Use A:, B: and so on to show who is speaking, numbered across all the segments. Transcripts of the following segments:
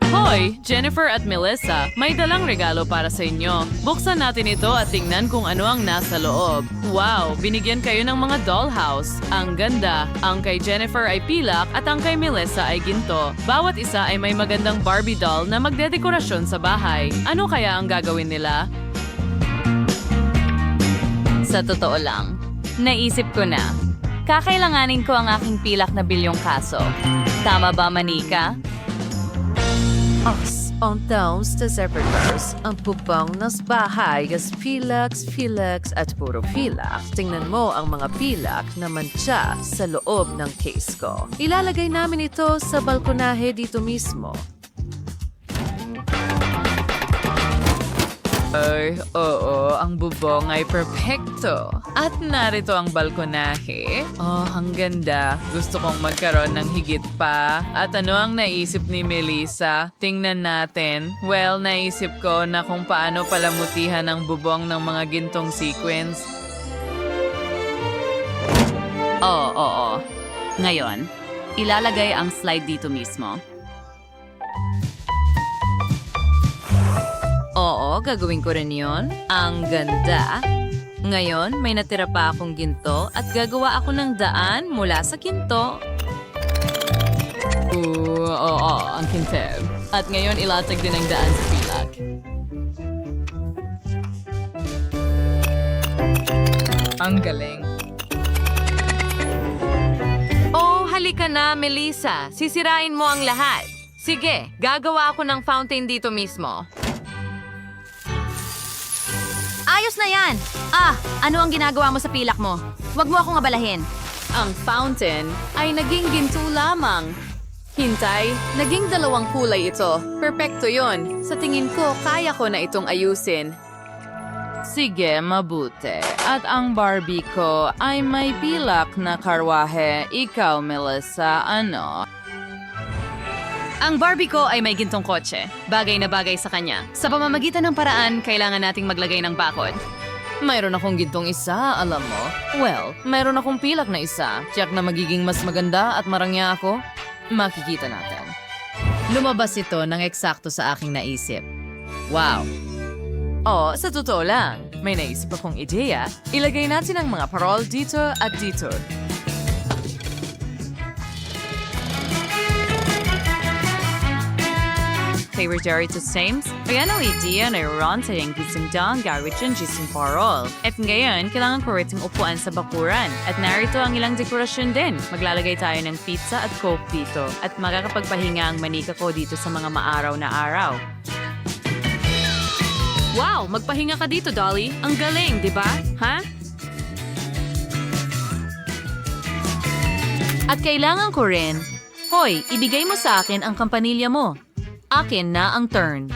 A: Hoy, Jennifer at Melissa, may dalang regalo para sa inyo. Buksan natin ito at tingnan kung ano ang nasa loob. Wow, binigyan kayo ng mga dollhouse. Ang ganda. Ang kay Jennifer ay pilak at ang kay Melissa ay ginto. Bawat isa ay may magandang Barbie doll na magdedekorasyon sa bahay. Ano kaya ang gagawin nila?
B: Sa totoo lang, naisip ko na. Kakailanganin ko ang aking pilak na bilyong kaso. Tama ba, Manika?
C: Ang taong sa Zephyrs, ang pupang nas bahay gas pilax at puro pilak. Tingnan mo ang mga pilak na mantsa sa loob ng case ko. Ilalagay namin ito sa balkonahe dito mismo.
A: Ay, oo, ang bubong ay perpekto. At narito ang balkonahe. Oh, ang ganda. Gusto kong magkaroon ng higit pa. At ano ang naisip ni Melissa? Tingnan natin. Well, naisip ko na kung paano palamutihan ang bubong ng mga gintong sequence.
B: Oo. Ngayon, ilalagay ang slide dito mismo. Oo, gagawin ko rin yun. Ang ganda. Ngayon, may natira pa akong ginto at gagawa ako ng daan mula sa ginto.
A: Oo, ang kinteb. At ngayon, ilatag din ang daan sa pilak. Ang galing.
D: Oh, halika na, Melissa. Sisirain mo ang lahat. Sige, gagawa ako ng fountain dito mismo.
B: Ayos na yan! Ano ang ginagawa mo sa pilak mo? Huwag mo akong abalahin.
A: Ang fountain ay naging ginto lamang. Hintay, naging dalawang kulay ito. Perpekto yon. Sa tingin ko, kaya ko na itong ayusin. Sige, mabuti. At ang Barbie ko ay may pilak na karwahe. Ikaw, Melissa, ano?
B: Ang Barbie ko ay may gintong kotse. Bagay na bagay sa kanya. Sa pamamagitan ng paraan, kailangan nating maglagay ng bakod.
A: Mayroon akong gintong isa, alam mo. Well, mayroon akong pilak na isa. Tiyak na magiging mas maganda at marangya ako. Makikita natin. Lumabas ito ng eksakto sa aking naisip. Wow! Oh, sa totoo lang, may naisip akong ideya. Ilagay natin ang mga parol dito at dito. Favorite Sames, ayan ang idea na iron sa yung gising dang gawit yung gising parol. At ngayon, kailangan ko rin upuan sa bakuran. At narito ang ilang dekorasyon din. Maglalagay tayo ng pizza at coke dito. At makakapagpahinga ang manika ko dito sa mga maaraw na araw. Wow! Magpahinga ka dito, Dolly. Ang galing, di ba? Ha?
B: At kailangan ko rin, hoy, ibigay mo sa akin ang kampanilya mo. Akin na ang turn.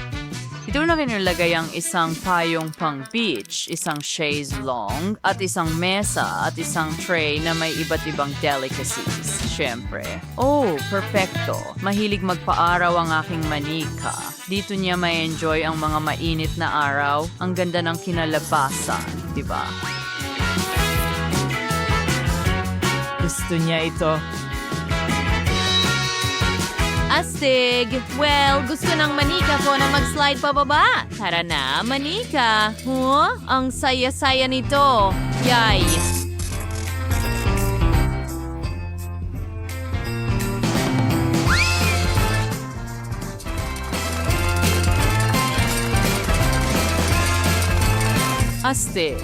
A: Dito na kinilagay ang isang payong pang beach, isang chaise longue, at isang mesa at isang tray na may iba't ibang delicacies. Siyempre. Oh, perfecto. Mahilig magpaaraw ang aking manika. Dito niya may enjoy ang mga mainit na araw. Ang ganda ng kinalabasan, di ba? Gusto niya ito.
D: Astig! Well, gusto ng manika ko na mag-slide pababa. Tara na, manika. Ang saya-saya nito. Yay!
A: Astig.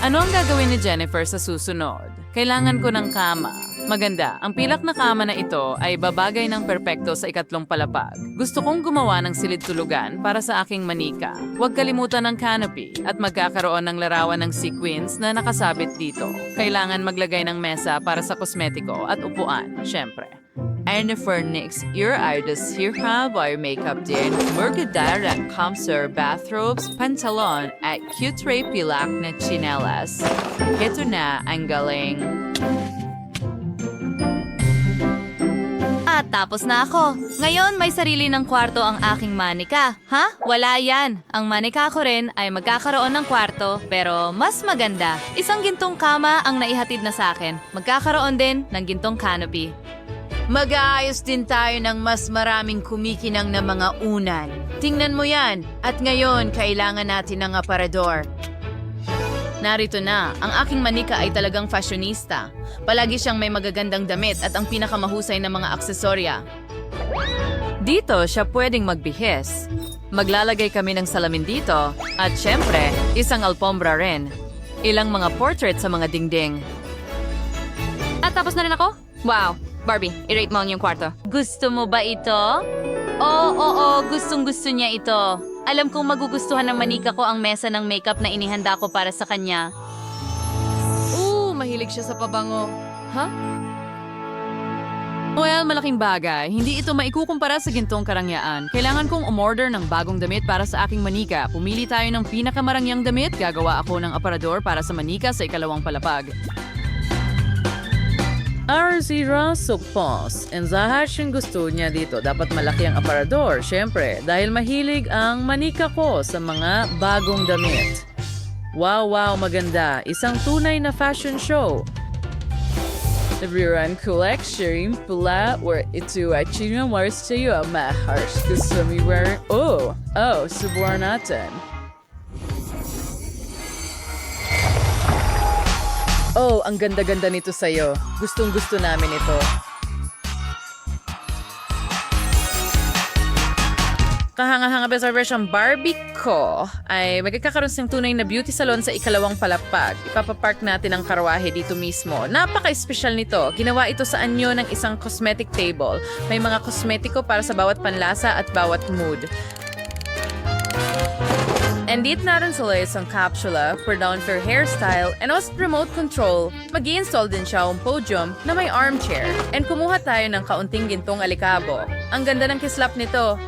A: Ano ang gagawin ni Jennifer sa susunod? Kailangan ko ng kama. Maganda, ang pilak na kama na ito ay babagay ng perpekto sa ikatlong palapag. Gusto kong gumawa ng silid tulugan para sa aking manika. Huwag kalimutan ng canopy at magkakaroon ng larawan ng sequins na nakasabit dito. Kailangan maglagay ng mesa para sa kosmetiko at upuan, syempre. Jennifer Nix, your idols here have our makeup din. Mercadar at Comsur bathrobes, pantalon at cute ray pilak na chinelas. Ito na ang galing.
B: At tapos na ako. Ngayon may sarili ng kwarto ang aking manika. Ha? Wala yan. Ang manika ko rin ay magkakaroon ng kwarto pero mas maganda. Isang gintong kama ang naihatid na sa akin. Magkakaroon din ng gintong canopy.
D: Mag-aayos din tayo ng mas maraming kumikinang na mga unan. Tingnan mo yan. At ngayon, kailangan natin ng aparador.
A: Narito na, ang aking manika ay talagang fashionista. Palagi siyang may magagandang damit at ang pinakamahusay na mga aksesorya. Dito siya pwedeng magbihis. Maglalagay kami ng salamin dito at syempre, isang alpombra rin. Ilang mga portrait sa mga dingding.
B: At tapos na rin ako? Wow. Barbie, i-rate mo ang iyong kwarto. Gusto mo ba ito? Oo, gustong-gusto niya ito. Alam kong magugustuhan ng manika ko ang mesa ng makeup na inihanda ko para sa kanya.
A: Mahilig siya sa pabango. Well, malaking bagay. Hindi ito maikukumpara sa gintong karangyaan. Kailangan kong umorder ng bagong damit para sa aking manika. Pumili tayo ng pinakamarangyang damit. Gagawa ako ng aparador para sa manika sa ikalawang palapag. Arzira Sopos. And lahat siyang gusto niya dito. Dapat malaki ang aparador, syempre. Dahil mahilig ang manika ko sa mga bagong damit. Wow, maganda. Isang tunay na fashion show. Everyone collection pula or ito ay chinamars sa'yo ang mahars. Gusto mi wear? Subuhan natin. Ang ganda-ganda nito sa'yo. Gustong-gusto namin ito. Kahanga-hanga beserversion Barbie ko ay magkakaroon ng tunay na beauty salon sa ikalawang palapag. Ipapapark natin ang karwahe dito mismo. Napaka-espesyal nito. Ginawa ito sa anyo ng isang cosmetic table. May mga kosmetiko para sa bawat panlasa at bawat mood. And dito natin sila isang capsula for down for hairstyle and also remote control. Mag-i-install din siya ang podium na may armchair. And kumuha tayo ng kaunting gintong alikabo. Ang ganda ng kislap nito.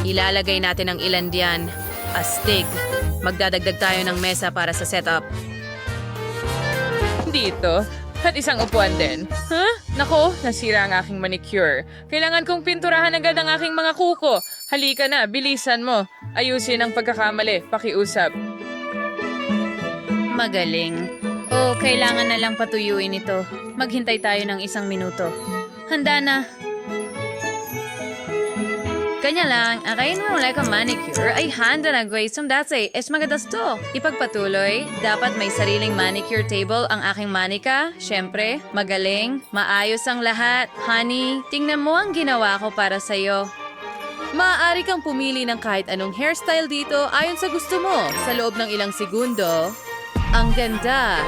D: Ilalagay natin ang ilan diyan. Astig. Magdadagdag tayo ng mesa para sa setup.
A: Dito. At isang upuan din. Nako, nasira ang aking manicure. Kailangan kong pinturahan agad ang aking mga kuko. Halika na, bilisan mo. Ayusin ang pagkakamali. Pakiusap.
B: Magaling. Kailangan na lang patuyuin ito. Maghintay tayo ng 1 minuto. Handa na. Kanya lang, akayin mo like a manicure ay handa na guys som dati. Es magadas to. Ipagpatuloy, dapat may sariling manicure table ang aking manika. Siyempre, magaling, maayos ang lahat. Honey, tingnan mo ang ginawa ko para sa'yo.
D: Maaari kang pumili ng kahit anong hairstyle dito ayon sa gusto mo. Sa loob ng ilang segundo, ang ganda.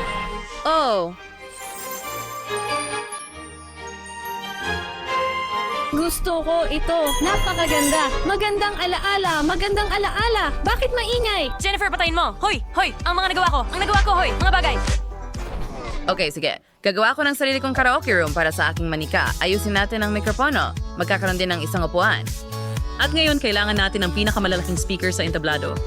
E: Gusto ko ito. Napakaganda. Magandang alaala. Bakit maingay?
B: Jennifer, patayin mo! Hoy! Ang mga nagawa ko! Ang nagawa ko, hoy! Mga bagay!
A: Okay, sige. Gagawa ko ng sarili kong karaoke room para sa aking manika. Ayusin natin ang mikropono. Magkakaroon din ng isang upuan. At ngayon, kailangan natin ng pinakamalalaking speaker sa entablado.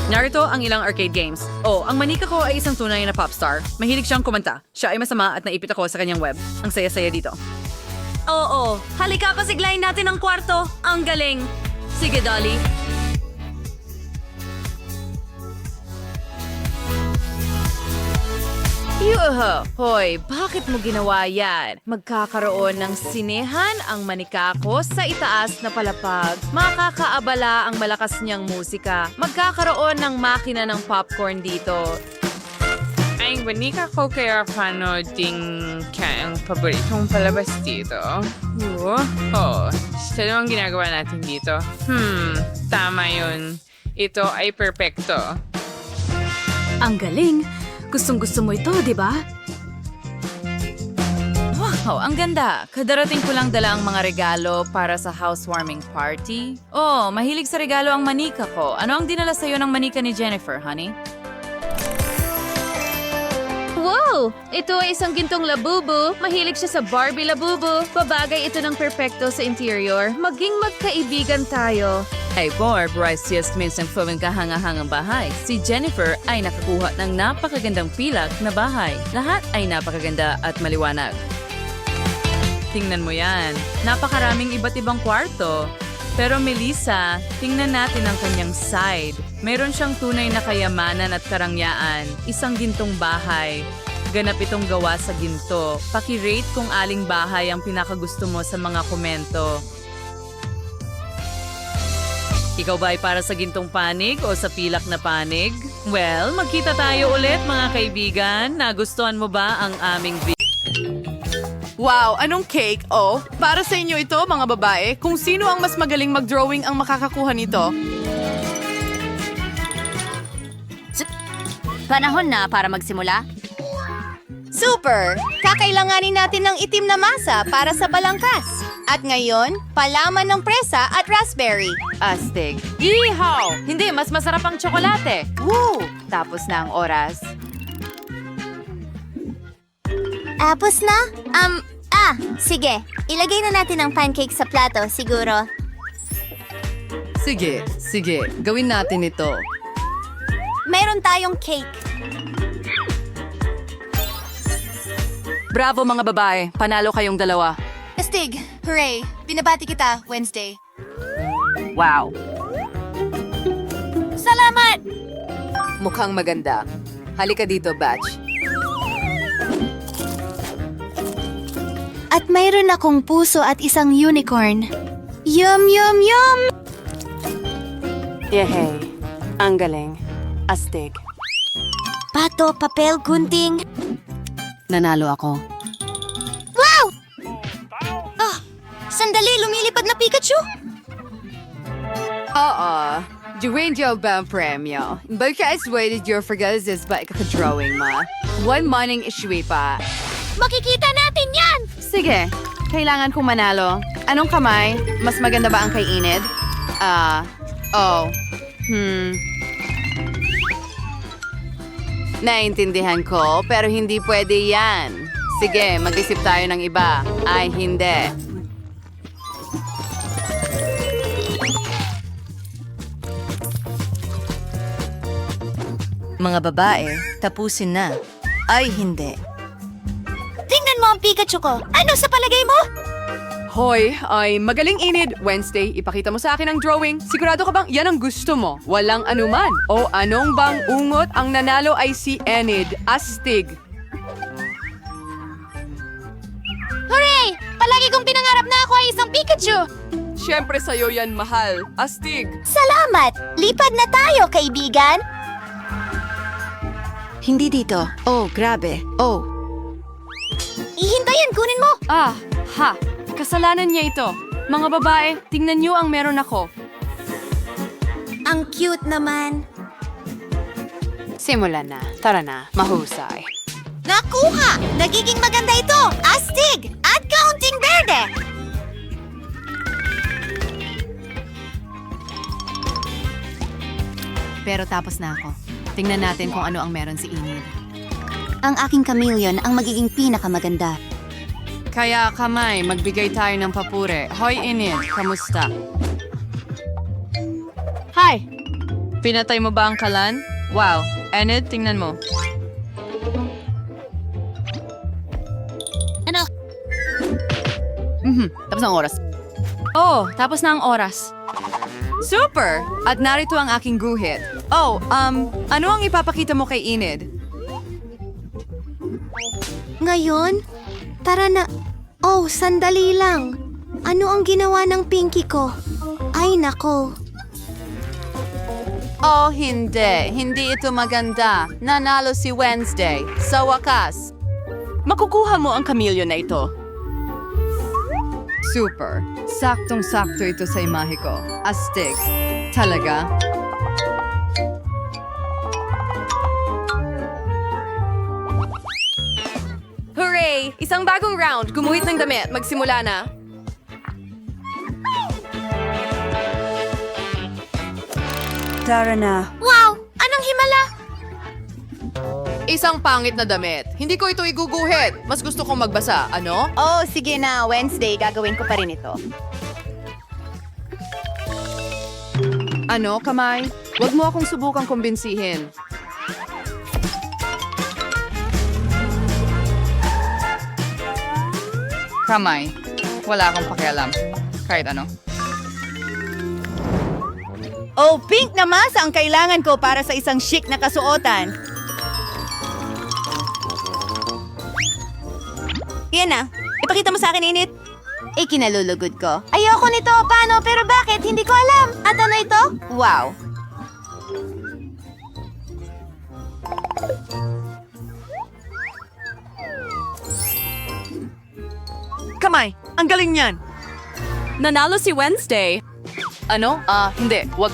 A: Narito ang ilang arcade games. Ang manika ko ay isang tunay na popstar. Mahilig siyang kumanta. Siya ay masama at naipit ako sa kanyang web. Ang saya-saya dito.
B: Oo. Halika, pasiglayin natin ang kwarto. Ang galing. Sige, Dolly.
D: Yuho! Hoy, bakit mo ginawa yan? Magkakaroon ng sinehan ang manika ko sa itaas na palapag. Makakaabala ang malakas niyang musika. Magkakaroon ng makina ng popcorn dito.
F: Ay, manika ko kaya ding ang paboritong palabas dito. Ano ang ginagawa natin dito? Tama yun. Ito ay perpekto.
E: Ang galing. Gustong-gusto mo ito, di ba?
A: Wow, ang ganda. Kadarating ko lang dala ang mga regalo para sa housewarming party. Mahilig sa regalo ang manika ko. Ano ang dinala sa'yo ng manika ni Jennifer, honey?
D: Wow! Ito ay isang gintong labubu. Mahilig siya sa Barbie labubu. Babagay ito ng perpekto sa interior. Maging magkaibigan tayo.
A: Hey Barb, Rice Yasmin's ang flowing kahanga-hangang bahay. Si Jennifer ay nakakuha ng napakagandang pilak na bahay. Lahat ay napakaganda at maliwanag. Tingnan mo yan. Napakaraming iba't ibang kwarto. Pero Melissa, tingnan natin ang kanyang side. Meron siyang tunay na kayamanan at karangyaan. Isang gintong bahay. ganap itong gawa sa ginto. Paki-rate kung aling bahay ang pinakagusto mo sa mga komento. Ikaw ba ay para sa gintong panig o sa pilak na panig? Well, magkita tayo ulit mga kaibigan. Nagustuhan mo ba ang aming video?
G: Wow, anong cake? Oh, para sa inyo ito, mga babae. Kung sino ang mas magaling mag-drawing ang makakakuha nito.
B: Panahon na para magsimula.
H: Super! Kakailanganin natin ng itim na masa para sa balangkas. At ngayon, palaman ng presa at raspberry.
D: Astig. Ihaw! Hindi, mas masarap ang tsokolate. Woo! Tapos na ang oras.
H: Tapos na? Sige. Ilagay na natin ang pancake sa plato, siguro.
C: Sige, gawin natin ito.
H: Meron tayong cake.
G: Bravo mga babae, panalo kayong dalawa.
H: Astig! Hooray! Binabati kita, Wednesday.
G: Wow.
H: Salamat!
C: Mukhang maganda. Halika dito, Batch.
H: At mayroon akong puso at isang unicorn. Yum, yum, yum!
G: Yehey, ang galing. Astig.
H: Pato, papel, gunting.
G: Nanalo ako.
H: Wow! Sandali, lumilipad na Pikachu!
C: Oo. Duwin Joe ba ang premyo? Baka iswaited your forgazes ba ikakadrawing ma? One morning issuey pa.
H: Makikita natin yan!
G: Sige, kailangan kong manalo. Anong kamay? Mas maganda ba ang kay Enid?
C: Naintindihan ko, pero hindi pwede yan. Sige, mag-isip tayo ng iba. Ay, hindi.
I: Mga babae, tapusin na. Ay, hindi.
H: Tingnan mo ang Pikachu ko. Ano sa palagay mo?
G: Hoy, ay magaling Enid. Wednesday, ipakita mo sa akin ang drawing. Sigurado ka bang yan ang gusto mo? Walang anuman. O anong bang ungot? Ang nanalo ay si Enid. Astig.
H: Hooray! Palagi kong pinangarap na ako ay isang Pikachu!
G: Siyempre sa'yo yan, mahal. Astig.
H: Salamat! Lipad na tayo, kaibigan!
I: Hindi dito. Oh, grabe. Oh.
H: Ihintayin, kunin mo!
G: Kasalanan niya ito. Mga babae, tingnan niyo ang meron ako.
H: Ang cute naman.
G: Simulan na. Tara na. Mahusay.
H: Nakuha! Nagiging maganda ito! Astig! At kaunting berde!
G: Pero tapos na ako. Tingnan natin kung ano ang meron si Enid.
H: Ang aking chameleon ang magiging pinakamaganda.
G: Kaya kamay, magbigay tayo ng papure. Hoy Enid, kamusta? Hi! Pinatay mo ba ang kalan? Wow, Enid, tingnan mo.
H: Ano?
G: Tapos na ang oras. Oh, tapos na ang oras. Super! At narito ang aking guhit. Oh, ano ang ipapakita mo kay Enid?
H: Ngayon? Tara na. Oh, sandali lang. Ano ang ginawa ng Pinky ko? Ay, nako.
C: Oh, hindi. Hindi ito maganda. Nanalo si Wednesday. Sa wakas.
G: Makukuha mo ang chameleon na ito. Super. Saktong-sakto ito sa imahe ko. Astig. Talaga? Hooray! Isang bagong round. Gumuhit ng damit. Magsimula na.
I: Tara na.
H: Wow! Anong himala?
G: Isang pangit na damit. Hindi ko ito iguguhit. Mas gusto kong magbasa. Ano?
H: Oh, sige na. Wednesday, gagawin ko pa rin ito.
G: Ano, kamay? Huwag mo akong subukang kumbinsihin.
F: Kamay. Wala akong pakialam. Kahit ano.
I: Oh, pink na masa ang kailangan ko para sa isang chic na kasuotan.
H: Yan na. Ipakita mo sa akin, Init. Ikinalulugod ko. Ayoko nito. Paano? Pero bakit? Hindi ko alam. At ano ito? Wow.
G: Kamay, ang galing niyan.
E: Nanalo si Wednesday.
G: Ano? Hindi. Wag.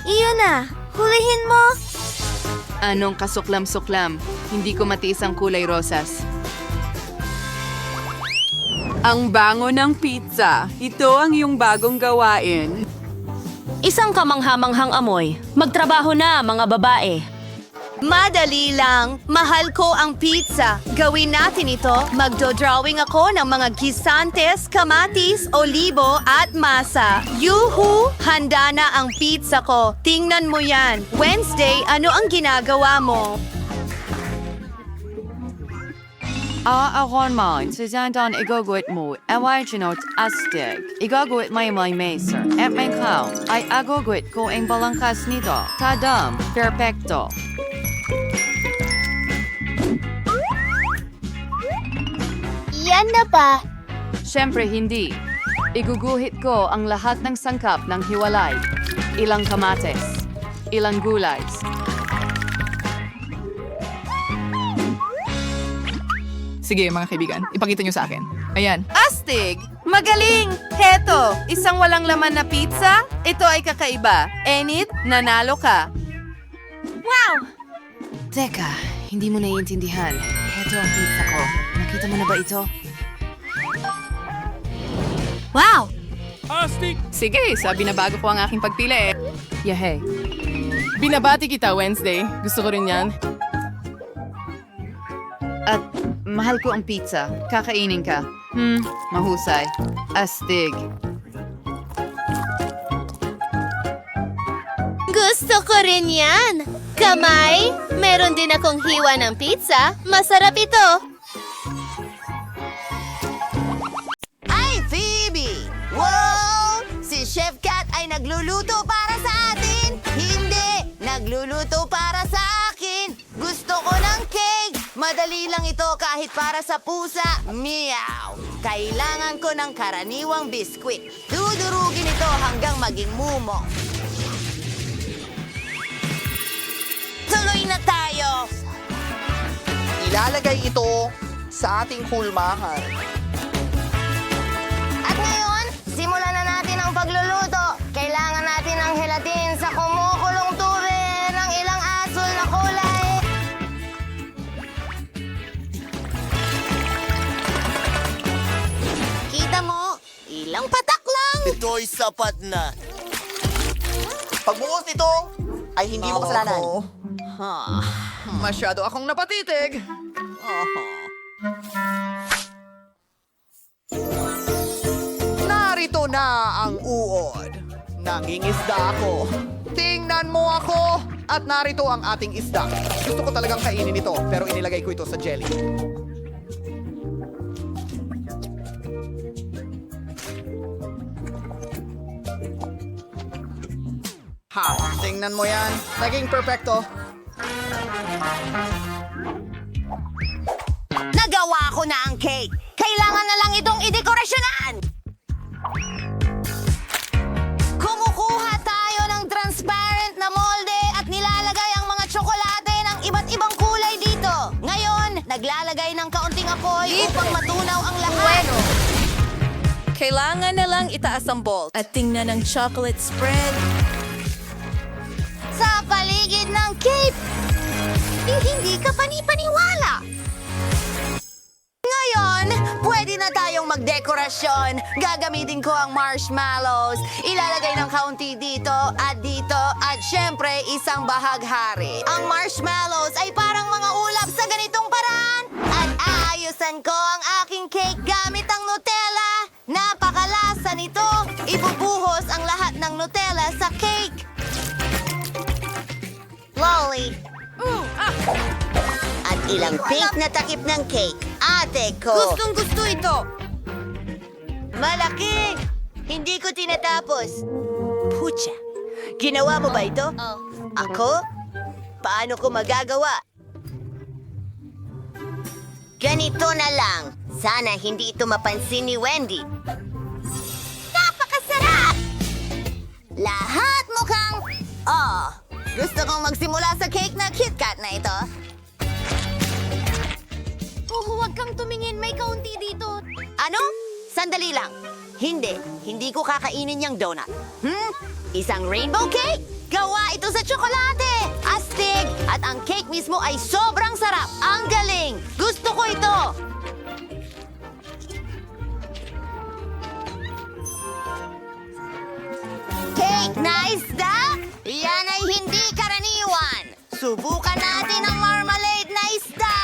H: Iyon na. Hulihin mo.
G: Anong kasuklam-suklam? Hindi ko matiis ang kulay rosas. Ang bango ng pizza. Ito ang iyong bagong gawain.
E: Isang kamanghamanghang amoy. Magtrabaho na, mga babae.
H: Madali lang. Mahal ko ang pizza. Gawin natin ito. Magdodrawing ako ng mga gisantes, kamatis, olibo at masa. Yuhu! Handa na ang pizza ko. Tingnan mo yan. Wednesday, ano ang ginagawa mo?
G: Ako naman, si Zandan igagawit mo, away ginot astig. Igagawit may maser. At may kao, ay agagawit ko ang balangkas nito. Tadam, perfecto.
H: Yan na pa.
G: Siyempre hindi. Iguguhit ko ang lahat ng sangkap ng hiwalay. Ilang kamates. Ilang gulay.
J: Sige, mga kaibigan, ipakita nyo sa akin. Ayan.
G: Astig! Magaling! Heto, isang walang laman na pizza? Ito ay kakaiba. Enid, nanalo ka.
I: Teka, hindi mo naiintindihan. Heto ang pizza ko. Nakita mo na ba ito?
H: Wow!
J: Sige, sabi na bago ko ang aking pagpili eh.
G: Yehey.
J: Binabati kita, Wednesday. Gusto ko rin yan.
G: At mahal ko ang pizza. Kakainin ka. Mahusay. Astig.
H: Gusto ko rin yan. Kamay, meron din akong hiwa ng pizza. Masarap ito. Ay, Phoebe! Wow! Si Chef Cat ay nagluluto para sa atin. Hindi! Nagluluto para sa akin. Gusto ko ng cake. Madali lang ito kahit para sa pusa. Meow! Kailangan ko ng karaniwang biskwit. Dudurugin ito hanggang maging mumo. Tuloy na tayo!
K: Ilalagay ito sa ating hulmahan.
H: At ngayon, simulan na natin ang pagluluto. Kailangan natin ng gelatin sa kumukulong tubig ng ilang asul na kulay. Kita mo, ilang patak lang.
K: Ito'y sapat na. Pagbuhos nito ay hindi mo kasalanan.
J: Masyado akong napatitig.
K: Narito na ang uod. Nangingisda ako. Tingnan mo ako. At narito ang ating isda. Gusto ko talagang kainin ito, pero inilagay ko ito sa jelly. Ha, tingnan mo yan. Naging perfecto.
H: Nagawa ko na ang cake. Kailangan na lang itong idekorasyonan. Kumukuha tayo ng transparent na molde at nilalagay ang mga tsokolate ng iba't ibang kulay dito. Ngayon, naglalagay ng kaunting apoy upang matunaw ang lahat.
C: Kailangan na lang itaas ang bolt at tingnan ang chocolate spread.
H: Sa paligid ng cake, hindi ka panipaniwala. Ngayon, pwede na tayong magdekorasyon. Gagamitin ko ang marshmallows. Ilalagay ng kaunti dito, at syempre, isang bahaghari. Ang marshmallows ay parang mga ulap sa ganitong paraan. At aayusan ko ang aking cake gamit ang Nutella. Napakalasa nito. Ibubuhos ang lahat ng Nutella sa cake. Lolly. At ilang pink na takip ng cake. Ate ko. Gustong gusto ito. Malaki. Hindi ko tinatapos. Pucha. Ginawa mo ba ito? Ako? Paano ko magagawa? Ganito na lang. Sana hindi ito mapansin ni Wendy. Napakasarap! Lahat mukhang... Oh, gusto kong magsimula sa cake na KitKat na ito. Huwag kang tumingin. May kaunti dito. Ano? Sandali lang. Hindi ko kakainin yung donut. Isang rainbow cake? Gawa ito sa tsokolate! Astig! At ang cake mismo ay sobrang sarap! Ang galing! Gusto ko ito! Cake na isda? Yan ay hindi karaniwan! Subukan natin ang marmalade na isda!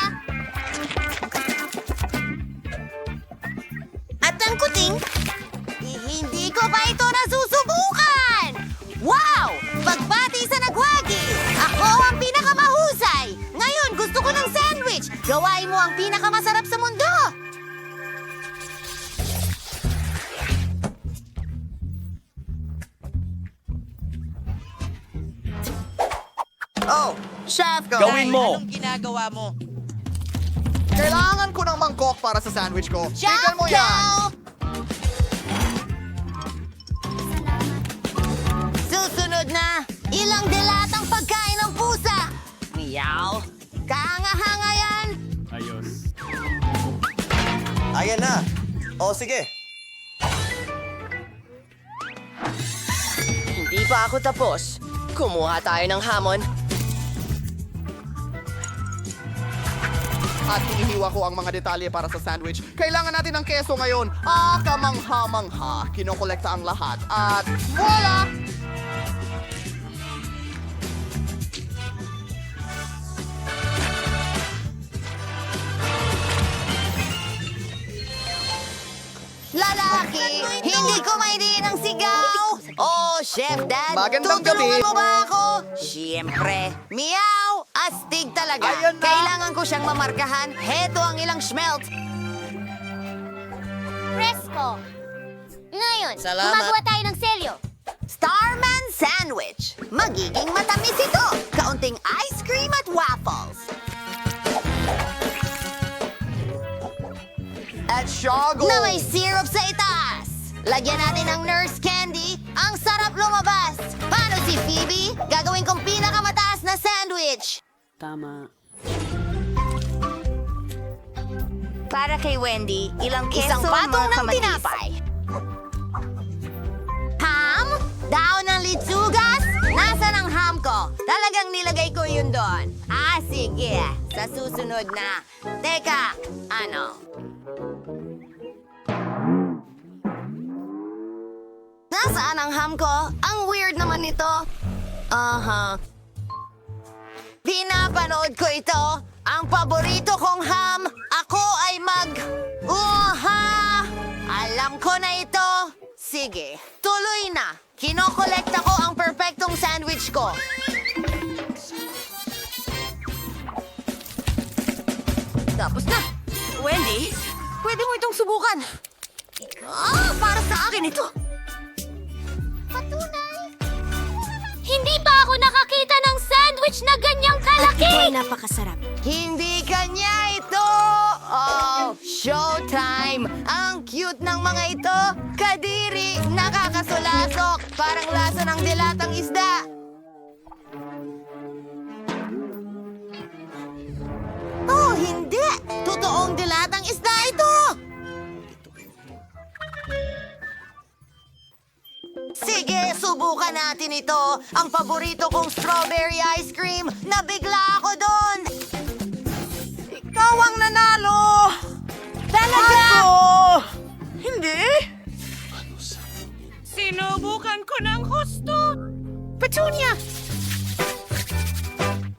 H: At ang kuting? Hindi ko pa ito nasusubukan! Wow! Pagbati sa nagwagi! Ako ang pinakamahusay! Ngayon, gusto ko ng sandwich! Gawain mo ang pinakamasarap sa mundo!
K: Oh, chef!
L: Gawin mo!
K: Anong ginagawa mo? Kailangan ko ng mangkok para sa sandwich ko. Tignan mo yan!
H: Susunod na, ilang dilatang pagkain ng pusa. Meow. Kahanga-hanga yan.
L: Ayan na. O, sige.
H: Hindi pa ako tapos. Kumuha tayo ng hamon.
K: At inihiwa ko ang mga detalye para sa sandwich. Kailangan natin ng keso ngayon. Kamangha-mangha. Kinokolekta ang lahat. At voila!
H: Lalaki, hindi ko maindiin ang sigaw. Oh, Chef Dad,
K: Magandang
H: tutulungan
K: gabi.
H: mo ba ako? Siyempre. Meow! Astig talaga.
K: Ayan na.
H: Kailangan ko siyang mamarkahan. Heto ang ilang schmelt.
M: Presko! Ngayon,
H: Salamat.
M: gumagawa tayo ng selyo.
H: Starman Sandwich. Magiging matamis ito. Kaunting ice cream at waffles.
K: At Shago!
H: Na may syrup sa itaas. Lagyan natin ng nurse candy. Ang sarap lumabas. Paano si Phoebe? Gagawin kong pinakamataas na sandwich.
E: Tama.
H: Para kay Wendy, ilang isang patong ng tinapay. Ham? Daon ng litsugas? Nasaan ang ham ko? Talagang nilagay ko yun doon. Sige. Sa susunod na. Teka, ano? Nasaan ang ham ko? Ang weird naman nito. Pinapanood ko ito. Ang paborito kong ham. Ako ay Alam ko na ito. Sige, tuloy na. Kinokolekta ko ang perpektong sandwich ko. Tapos na. Wendy, pwede mo itong subukan. Para sa akin ito.
M: Patunay. Hindi pa ako nakakita ng sandwich na ganyang kalaki!
E: Ito ay napakasarap.
H: Hindi kanya ito! Oh, showtime! Ang cute ng mga ito! Kadiri! Nakakasulasok! Parang lasa ng dilatang isda! Oh, hindi! Totoong dilatang isda ito! Sige, subukan natin ito. Ang paborito kong strawberry ice cream. Nabigla ako doon. Ikaw ang nanalo! Talaga?
K: Hindi!
F: Sinubukan ko ng husto.
H: Petunia!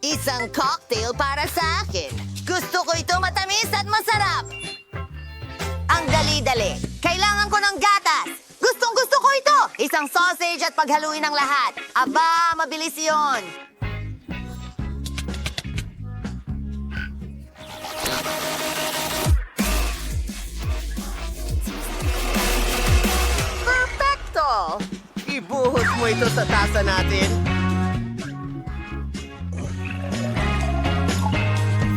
H: Isang cocktail para sa akin. Gusto ko ito matamis at masarap. Ang dali-dali. Kailangan ko ng gatas. Gustong-gusto ko ito. Isang sausage at paghaluin ng lahat. Aba, mabilis yon. Perfecto!
K: Ibuhos mo ito sa tasa natin.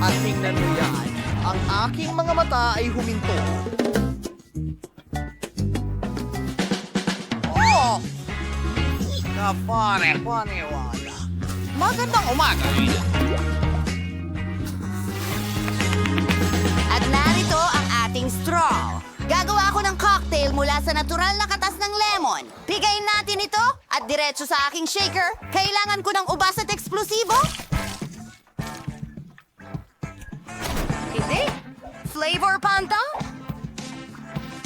K: At tingnan mo yan. ang aking mga mata ay huminto. Oh! Kapane-paniwala. Magandang umaga.
H: At narito ang ating straw. Gagawa ako ng cocktail mula sa natural na katas ng lemon. Pigayin natin ito at diretso sa aking shaker. Kailangan ko ng ubas at eksplosibo. Hindi. Flavor panta?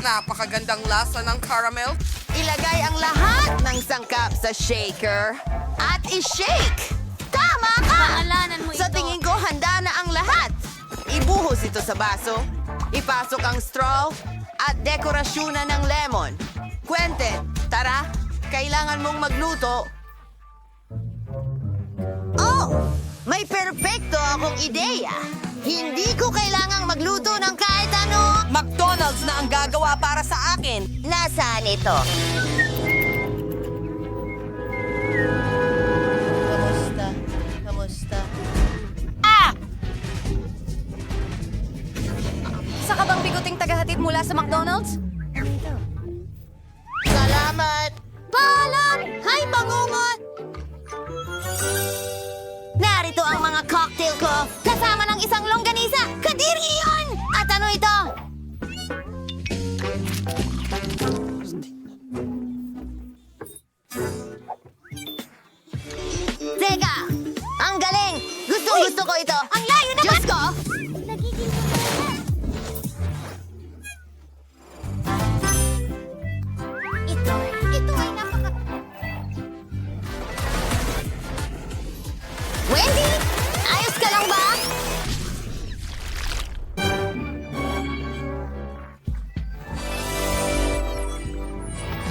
N: Napakagandang lasa ng caramel.
H: Ilagay ang lahat ng sangkap sa shaker at i-shake. Tama ka!
M: Pangalanan mo
H: Sa
M: ito.
H: tingin ko, handa na ang lahat. Ibuhos ito sa baso, ipasok ang straw, at dekorasyonan ng lemon. Quentin, tara, kailangan mong magluto. Oh! May perpekto akong ideya. Hindi ko kailangang magluto ng kahit ano.
N: McDonald's na ang gagawa para sa akin.
H: Nasaan ito? Kamusta? Kamusta?
B: Isa ka bang biguting tagahatid mula sa McDonald's?
H: Salamat! Paalam! Hay, bangungot! Narito ang mga cocktail ko, kasama ng isang longganisa. Kadiri yun! At ano ito? Teka! Ang galing! Gusto ko ito! Ang layo naman! Diyos ko! Ito ay napaka... Wendy! Ayos ka lang ba?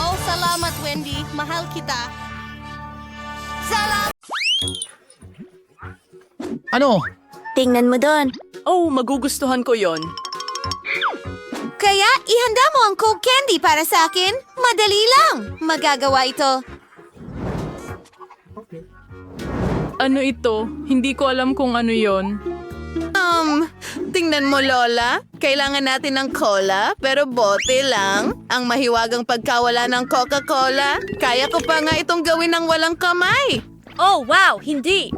H: Oh, salamat, Wendy. Mahal kita. Salamat!
K: Ano?
H: Tingnan mo doon.
A: Oh, magugustuhan ko yon.
H: Kaya, ihanda mo ang Coke Candy para sa akin. Madali lang. Magagawa ito.
A: Ano ito? Hindi ko alam kung ano yon.
D: Tingnan mo, Lola. Kailangan natin ng cola, pero bote lang. Ang mahiwagang pagkawala ng Coca-Cola. Kaya ko pa nga itong gawin ng walang kamay.
B: Oh, wow! Hindi!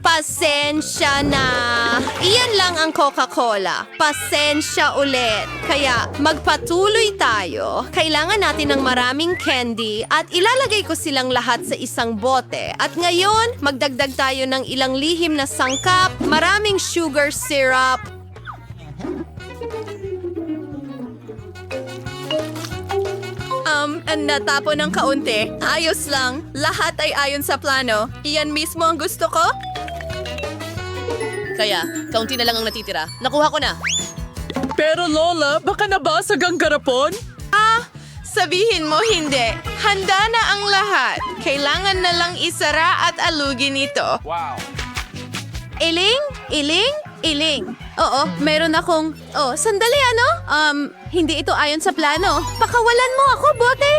D: Pasensya na. Iyan lang ang Coca-Cola. Pasensya ulit. Kaya magpatuloy tayo. Kailangan natin ng maraming candy at ilalagay ko silang lahat sa isang bote. At ngayon, magdagdag tayo ng ilang lihim na sangkap, maraming sugar syrup, natapo ng kaunti. Ayos lang. Lahat ay ayon sa plano. Iyan mismo ang gusto ko. Kaya, kaunti na lang ang natitira. Nakuha ko na.
A: Pero Lola, baka nabasag ang garapon?
D: Sabihin mo hindi. Handa na ang lahat. Kailangan na lang isara at alugin ito.
K: Wow.
D: Iling? Iling? Iling. Oo, meron akong... Oh, sandali ano? Hindi ito ayon sa plano. Pakawalan mo ako, bote!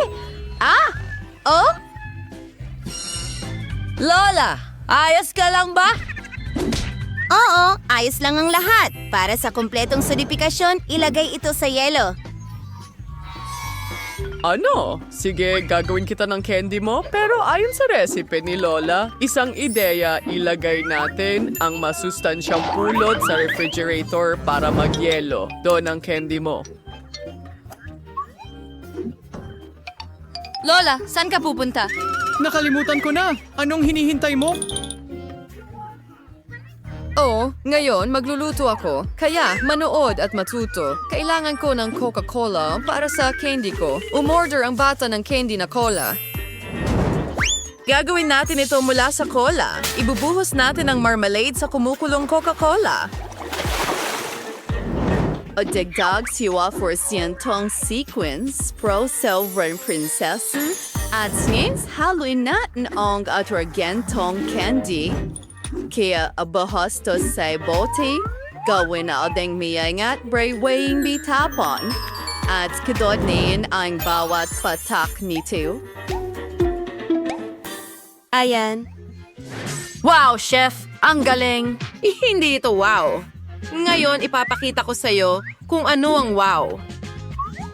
D: Oh?
B: Lola, ayos ka lang ba?
H: Oo, ayos lang ang lahat. Para sa kumpletong solidifikasyon, ilagay ito sa yelo.
A: Ano? Sige, gagawin kita ng candy mo, pero ayon sa recipe ni Lola, isang ideya, ilagay natin ang masustansyang pulot sa refrigerator para magyelo. Doon ang candy mo.
B: Lola, saan ka pupunta?
J: Nakalimutan ko na. Anong hinihintay mo?
C: Oh, ngayon magluluto ako. Kaya manood at matuto. Kailangan ko ng Coca-Cola para sa candy ko. Umorder ang bata ng candy na cola.
D: Gagawin natin ito mula sa cola. Ibubuhos natin ang marmalade sa kumukulong Coca-Cola. O dagdag siya for siyentong sequence pro silver princess. At ngayon, haluin natin ang atragentong candy. Kaya abahos to sa bote, gawin na adeng miyangat braywaying bitapon. At kadod niyan ang bawat patak nito.
M: Ayan.
D: Wow, chef! Ang galing! Hindi ito wow. Ngayon, ipapakita ko sa'yo kung ano ang wow.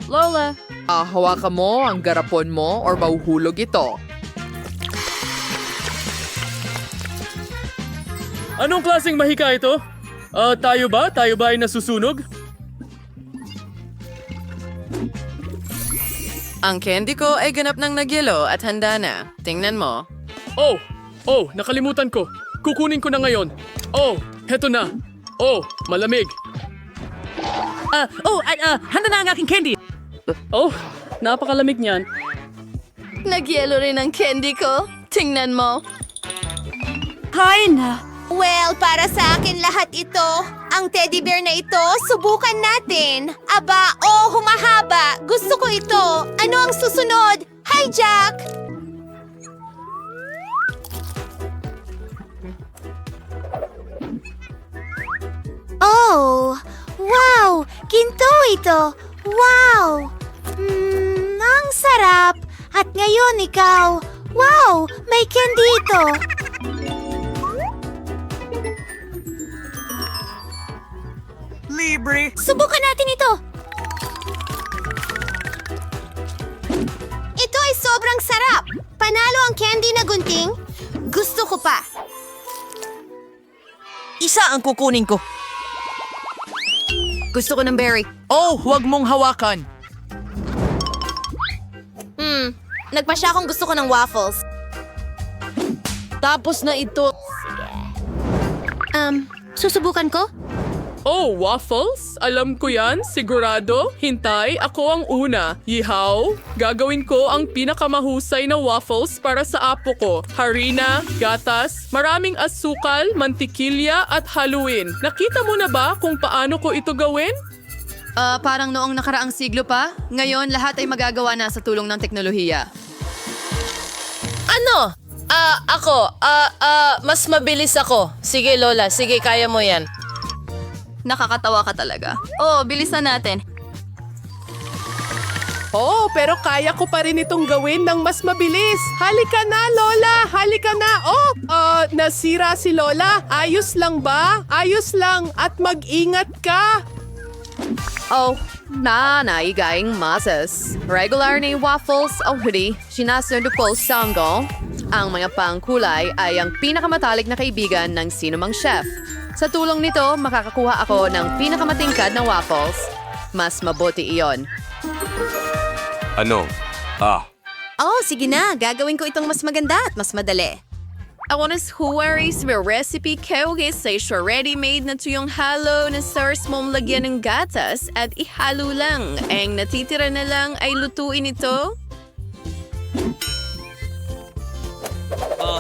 D: Lola.
F: Hawakan mo ang garapon mo or mahuhulog ito.
O: Anong klaseng mahika ito? Tayo ba? Tayo ba ay nasusunog?
C: Ang candy ko ay ganap ng nagyelo at handa na. Tingnan mo.
O: Oh, nakalimutan ko. Kukunin ko na ngayon. Oh, heto na. Oh, malamig.
E: Handa na ang aking candy.
O: Oh, napakalamig niyan.
B: Nagyelo rin ang candy ko. Tingnan mo.
E: Kain na.
M: Well, para sa akin lahat ito. Ang teddy bear na ito, subukan natin. Aba, humahaba. Gusto ko ito. Ano ang susunod? Hi, Jack! Oh, wow! Ginto ito! Wow! Ang sarap! At ngayon ikaw! Wow! May candy ito!
O: Libre!
M: Subukan natin ito! Ito ay sobrang sarap! Panalo ang candy na gunting? Gusto ko pa!
N: Isa ang kukunin ko.
C: Gusto ko ng berry.
N: Oh, huwag mong hawakan.
M: Nagpasya akong gusto ko ng waffles.
C: Tapos na ito.
M: Susubukan ko?
O: Oh, waffles? Alam ko yan, sigurado. Hintay, ako ang una. Yihaw, gagawin ko ang pinakamahusay na waffles para sa apo ko. Harina, gatas, maraming asukal, mantikilya at haluin. Nakita mo na ba kung paano ko ito gawin?
G: Parang noong nakaraang siglo pa. Ngayon, lahat ay magagawa na sa tulong ng teknolohiya.
C: Ano? Mas mabilis ako. Sige, Lola. Sige, kaya mo yan.
B: Nakakatawa ka talaga. Oh, bilisan natin.
F: Oh, pero kaya ko pa rin itong gawin ng mas mabilis. Halika na, Lola! Halika na! Nasira si Lola. Ayos lang ba? Ayos lang. At mag-ingat ka.
C: Naigaing masas. Regular na waffles o huli, sinasunod ko sanggo. Ang mga pangkulay ay ang pinakamatalik na kaibigan ng sinumang chef. Sa tulong nito, makakakuha ako ng pinakamatingkad na waffles. Mas mabuti iyon.
L: Ano?
M: Oh, sige na. Gagawin ko itong mas maganda at mas madali.
B: Ako na huwaris may recipe ko sa ready-made na tuyong halo na sauce mong lagyan ng gatas at ihalo lang. Ang natitira na lang ay lutuin ito.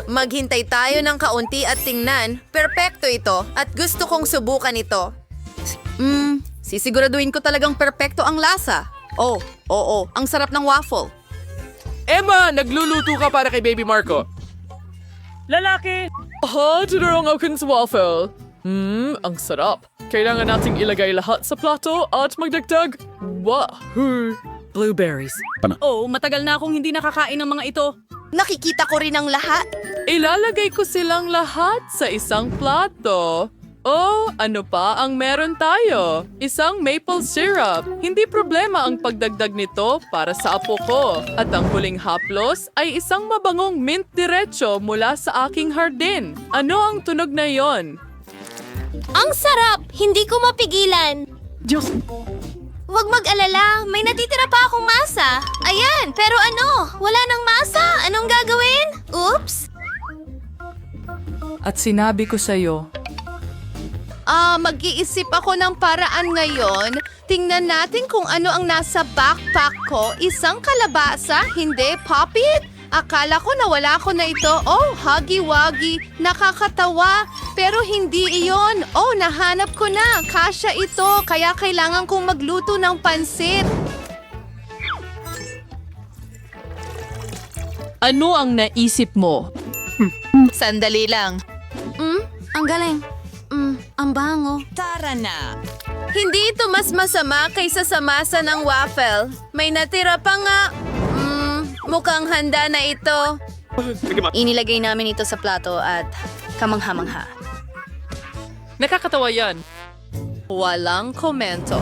H: Maghintay tayo ng kaunti at tingnan. Perpekto ito at gusto kong subukan ito.
C: Sisiguraduhin ko talagang perpekto ang lasa. Oo, ang sarap ng waffle.
O: Emma, nagluluto ka para kay Baby Marco.
E: Lalaki!
O: Tinurong akin sa waffle. Ang sarap. Kailangan nating ilagay lahat sa plato at magdagdag. Wahoo!
E: Blueberries. Oh, matagal na akong hindi nakakain ng mga ito.
M: Nakikita ko rin ang lahat.
O: Ilalagay ko silang lahat sa isang plato. Oh, ano pa ang meron tayo? Isang maple syrup. Hindi problema ang pagdagdag nito para sa apo ko. At ang huling haplos ay isang mabangong mint diretso mula sa aking hardin. Ano ang tunog na yon?
M: Ang sarap! Hindi ko mapigilan.
E: Diyos!
M: Huwag mag-alala. May natitira pa akong masa. Ayan, pero ano? Wala nang masa. Anong gagawin? Oops!
A: At sinabi ko sa'yo,
D: Mag-iisip ako ng paraan ngayon. Tingnan natin kung ano ang nasa backpack ko. Isang kalabasa, hindi popit. Akala ko nawala ko na ito. Oh, hagi-wagi. Nakakatawa. Pero hindi iyon. Oh, nahanap ko na. Kasya ito. Kaya kailangan kong magluto ng pansit.
A: ano ang naisip mo?
D: Sandali lang.
M: Ang galing. Ang bango.
N: Tara na.
D: Hindi ito mas masama kaysa sa masa ng waffle. May natira pa nga. Mukhang handa na ito.
E: Inilagay namin ito sa plato at kamangha-mangha.
O: Nakakatawa yan.
D: Walang komento.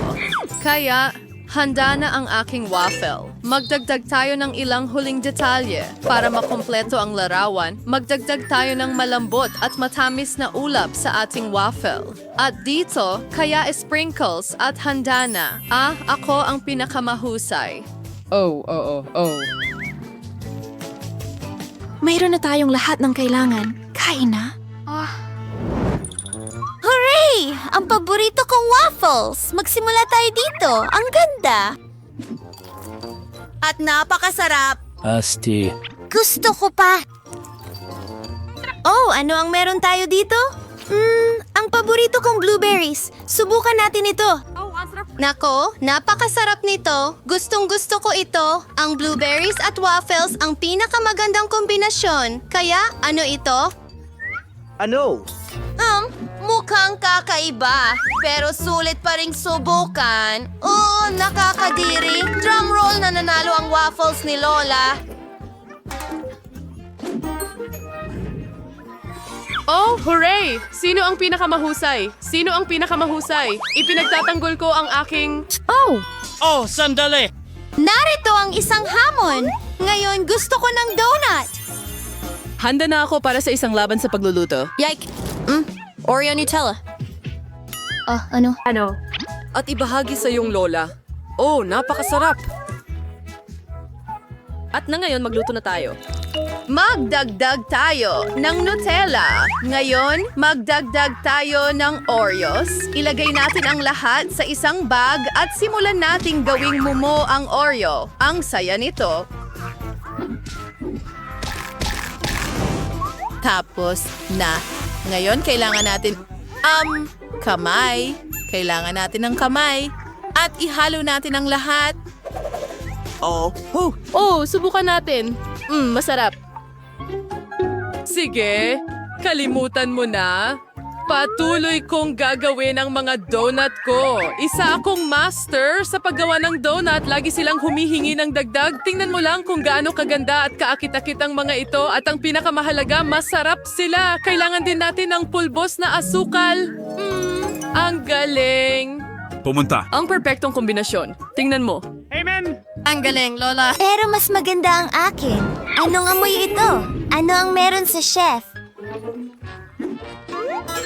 D: Kaya, handa na ang aking waffle. Magdagdag tayo ng ilang huling detalye. Para makumpleto ang larawan, magdagdag tayo ng malambot at matamis na ulap sa ating waffle. At dito, kaya sprinkles at handa na. Ako ang pinakamahusay.
O: Oh.
M: Mayroon na tayong lahat ng kailangan. Kain na. Hooray! Ang paborito kong waffles! Magsimula tayo dito. Ang ganda! At napakasarap!
P: Asti.
M: Gusto ko pa! Oh, ano ang meron tayo dito? Ang paborito kong blueberries. Subukan natin ito. Nako, napakasarap nito. Gustong-gusto ko ito. Ang blueberries at waffles ang pinakamagandang kombinasyon. Kaya, ano ito?
K: Ano?
M: Mukhang kakaiba. Pero sulit pa ring subukan. Nakakadiri. Drum roll na nanalo ang waffles ni Lola.
O: Oh, hooray! Sino ang pinakamahusay? Ipinagtatanggol ko ang aking...
P: Oh, sandali!
M: Narito ang isang hamon. Ngayon gusto ko ng donut.
O: Handa na ako para sa isang laban sa pagluluto.
B: Yike! Oreo Nutella.
M: Ano?
O: At ibahagi sa iyong lola. Oh, napakasarap! At na ngayon, magluto na tayo.
D: Magdagdag tayo ng Nutella. Ngayon, magdagdag tayo ng Oreos. Ilagay natin ang lahat sa isang bag at simulan nating gawing mumo ang Oreo. Ang saya nito.
N: Tapos na. Ngayon, kailangan natin, kamay. Kailangan natin ng kamay. At ihalo natin ang lahat.
O: Oh, subukan natin. Masarap. Sige, kalimutan mo na. Patuloy kong gagawin ang mga donut ko. Isa akong master sa paggawa ng donut. Lagi silang humihingi ng dagdag. Tingnan mo lang kung gaano kaganda at kaakit-akit ang mga ito. At ang pinakamahalaga, masarap sila. Kailangan din natin ng pulbos na asukal. Ang galing.
P: Pumunta.
O: Ang perpektong kombinasyon. Tingnan mo.
B: Ang galing, Lola.
M: Pero mas maganda ang akin. Anong amoy ito? Ano ang meron sa chef?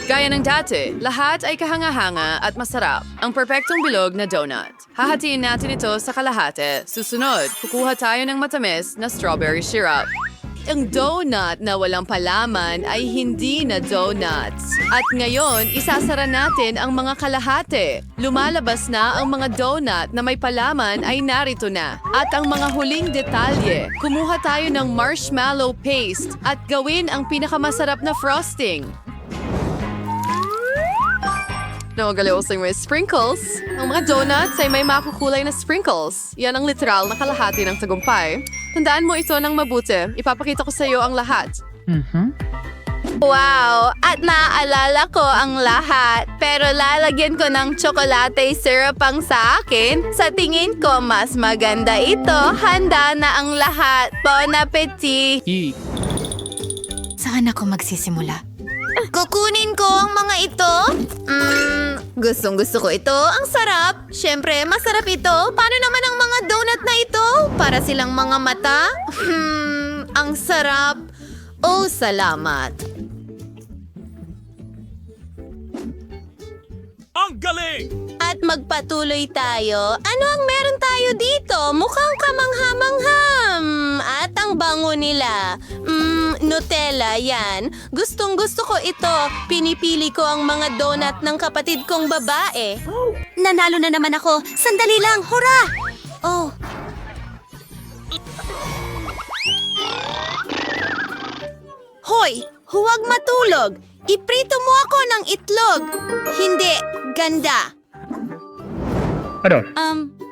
D: Gaya ng dati, lahat ay kahanga-hanga at masarap. Ang perpektong bilog na donut. Hahatiin natin ito sa kalahati. Susunod, kukuha tayo ng matamis na strawberry syrup. Ang donut na walang palaman ay hindi na donuts. At ngayon, isasara natin ang mga kalahati. Lumalabas na ang mga donut na may palaman ay narito na. At ang mga huling detalye, kumuha tayo ng marshmallow paste at gawin ang pinakamasarap na frosting. Nagagalawsing may sprinkles. Ang mga donuts ay may makukulay na sprinkles. Yan ang literal na kalahati ng tagumpay. Tandaan mo ito ng mabuti. Ipapakita ko sa iyo ang lahat.
M: Wow! At naaalala ko ang lahat. Pero lalagyan ko ng tsokolate syrup ang sa akin. Sa tingin ko, mas maganda ito. Handa na ang lahat. Bon appetit!
I: Saan ako magsisimula?
M: Kukunin ko ang mga ito. Gustong-gusto ko ito. Ang sarap. Siyempre, masarap ito. Paano naman ang mga donut na ito? Para silang mga mata? Ang sarap. Oh, salamat.
P: Ang galing!
M: At magpatuloy tayo. Ano ang meron tayo dito? Mukhang kamangha-mangham. At ang bango nila. Nutella, yan. Gustong-gusto ko ito. Pinipili ko ang mga donut ng kapatid kong babae. Nanalo na naman ako. Sandali lang. Hurra! Oh. Hoy! Huwag matulog. Iprito mo ako ng itlog. Hindi. Ganda.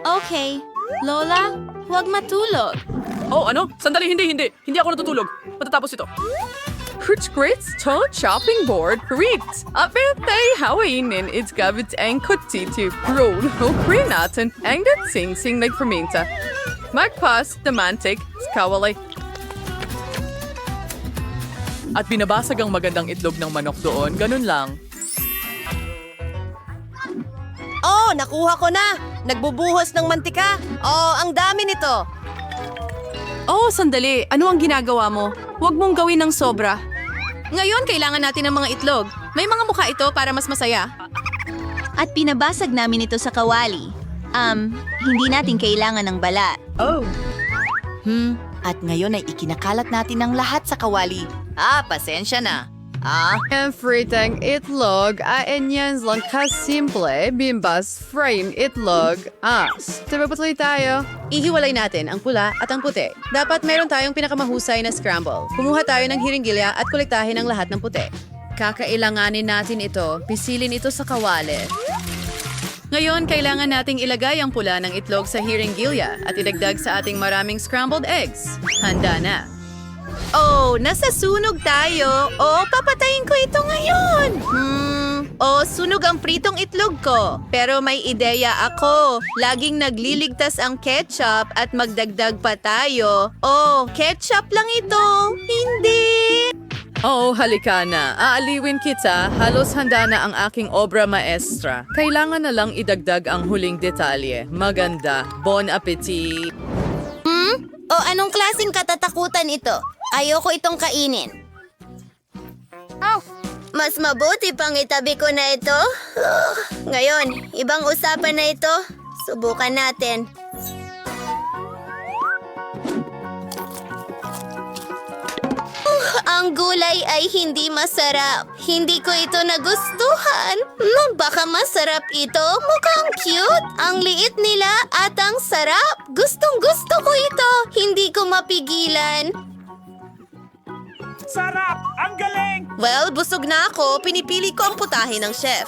M: Okay. Lola, huwag matulog.
O: Oh, ano? Sandali, hindi. Hindi ako natutulog. Matatapos ito. Grits to chopping board Rit. Apetay hawainin it's gabit ang kutiti roll ho natin ang sing-sing nagfermenta. Magpas the mantik skawalay. At binabasag ang magandang itlog ng manok doon, ganun lang.
M: Oh, nakuha ko na! Nagbubuhos ng mantika. Oh, ang dami nito.
D: Oh, sandali. Ano ang ginagawa mo? Huwag mong gawin ng sobra. Ngayon, kailangan natin ng mga itlog. May mga mukha ito para mas masaya.
B: At pinabasag namin ito sa kawali. Hindi natin kailangan ng balat.
D: Oh.
H: At ngayon ay ikinakalat natin ang lahat sa kawali. Pasensya na.
D: Ang fritang itlog ay inyans lang kasimple bimbas frame itlog. Tumapatuloy tayo. Ihiwalay natin ang pula at ang puti. Dapat meron tayong pinakamahusay na scramble. Kumuha tayo ng hiringgilya at kolektahin ang lahat ng puti. Kakailanganin natin ito. Pisilin ito sa kawali. Ngayon, kailangan nating ilagay ang pula ng itlog sa hiringgilya at idagdag sa ating maraming scrambled eggs. Handa na.
M: Oh, nasa sunog tayo. Oh, papatayin ko ito ngayon. Oh, sunog ang pritong itlog ko. Pero may ideya ako. Laging nagliligtas ang ketchup at magdagdag pa tayo. Oh, ketchup lang ito. Hindi.
D: Oo, halika na. Aaliwin kita. Halos handa na ang aking obra maestra. Kailangan na lang idagdag ang huling detalye. Maganda. Bon appetit.
M: O anong klaseng katatakutan ito? Ayoko itong kainin. Mas mabuti pang itabi ko na ito. Ngayon, ibang usapan na ito. Subukan natin. Ang gulay ay hindi masarap. Hindi ko ito nagustuhan. Baka masarap ito. Mukhang cute. Ang liit nila at ang sarap. Gustong-gusto ko ito. Hindi ko mapigilan.
P: Sarap! Ang galing!
M: Well, busog na ako. Pinipili ko ang putahe ng chef.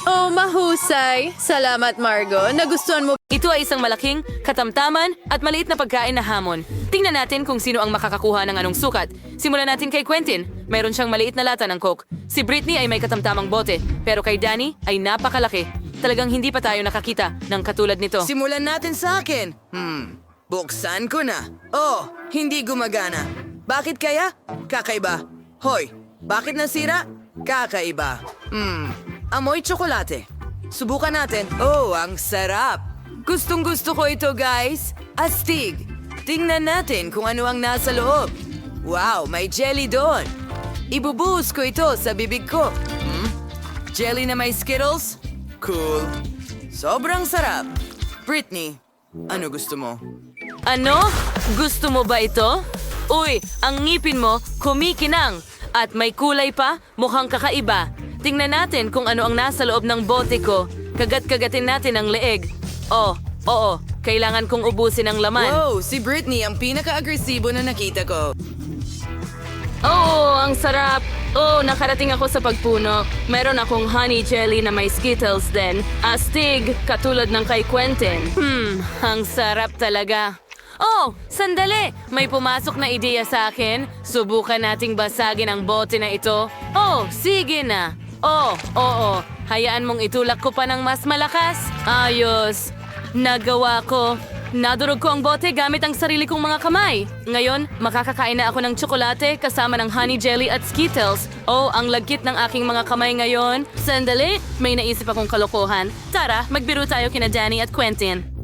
D: Oh, mahusay. Salamat, Margo. Nagustuhan mo.
A: Ito ay isang malaking, katamtaman at maliit na pagkain na hamon. Tingnan natin kung sino ang makakakuha ng anong sukat. Simulan natin kay Quentin. Mayroon siyang maliit na lata ng Coke. Si Britney ay may katamtamang bote. Pero kay Danny ay napakalaki. Talagang hindi pa tayo nakakita ng katulad nito.
Q: Simulan natin sa akin. Buksan ko na. Oh, hindi gumagana. Bakit kaya? Kakaiba. Hoy, bakit nasira? Kakaiba. Amoy tsokolate. Subukan natin. Oh, ang sarap. Gustong-gusto ko ito, guys. Astig. Tingnan natin kung ano ang nasa loob. Wow, may jelly doon. Ibubuhos ko ito sa bibig ko. Jelly na may Skittles? Cool. Sobrang sarap. Britney, ano gusto mo?
A: Ano? Gusto mo ba ito? Uy, ang ngipin mo kumikinang. At may kulay pa, mukhang kakaiba. Tingnan natin kung ano ang nasa loob ng bote ko. Kagat-kagatin natin ang leeg. Oo, kailangan kong ubusin ang laman.
Q: Wow, si Britney ang pinaka-agresibo na nakita ko.
A: Oo, ang sarap. Oh, nakarating ako sa pagpuno. Meron akong honey jelly na may Skittles din. Astig, katulad ng kay Quentin. Ang sarap talaga. Oh, sandali! May pumasok na ideya sa akin. Subukan nating basagin ang bote na ito. Oh, sige na. Oo. Hayaan mong itulak ko pa ng mas malakas. Ayos. Nagawa ko. Nadurog ko ang bote gamit ang sarili kong mga kamay. Ngayon, makakakain na ako ng tsokolate kasama ng honey jelly at Skittles. Oh, ang lagkit ng aking mga kamay ngayon. Sandali, may naisip akong kalokohan. Tara, magbiro tayo kina Danny at Quentin.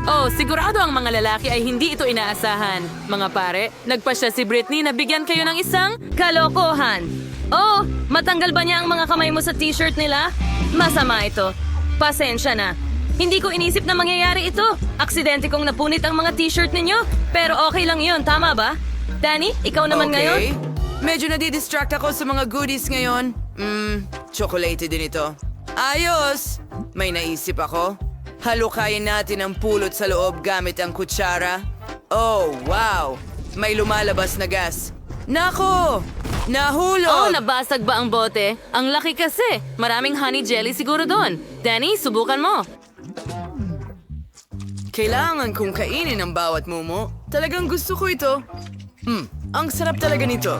A: Oh, sigurado ang mga lalaki ay hindi ito inaasahan. Mga pare, nagpasya si Britney na bigyan kayo ng isang kalokohan. Oh, matanggal ba niya ang mga kamay mo sa t-shirt nila? Masama ito. Pasensya na. Hindi ko inisip na mangyayari ito. Aksidente kong napunit ang mga t-shirt ninyo. Pero okay lang yun, tama ba? Danny, ikaw naman ngayon?
Q: Medyo nadidistract ako sa mga goodies ngayon. Chocolate din ito. Ayos! May naisip ako. Halukayin natin ang pulot sa loob gamit ang kutsara. Oh, wow! May lumalabas na gas. Nako! Nahulog!
A: Oh, nabasag ba ang bote? Ang laki kasi. Maraming honey jelly siguro doon. Danny, subukan mo.
Q: Kailangan kong kainin ang bawat mumo. Talagang gusto ko ito. Ang sarap talaga nito.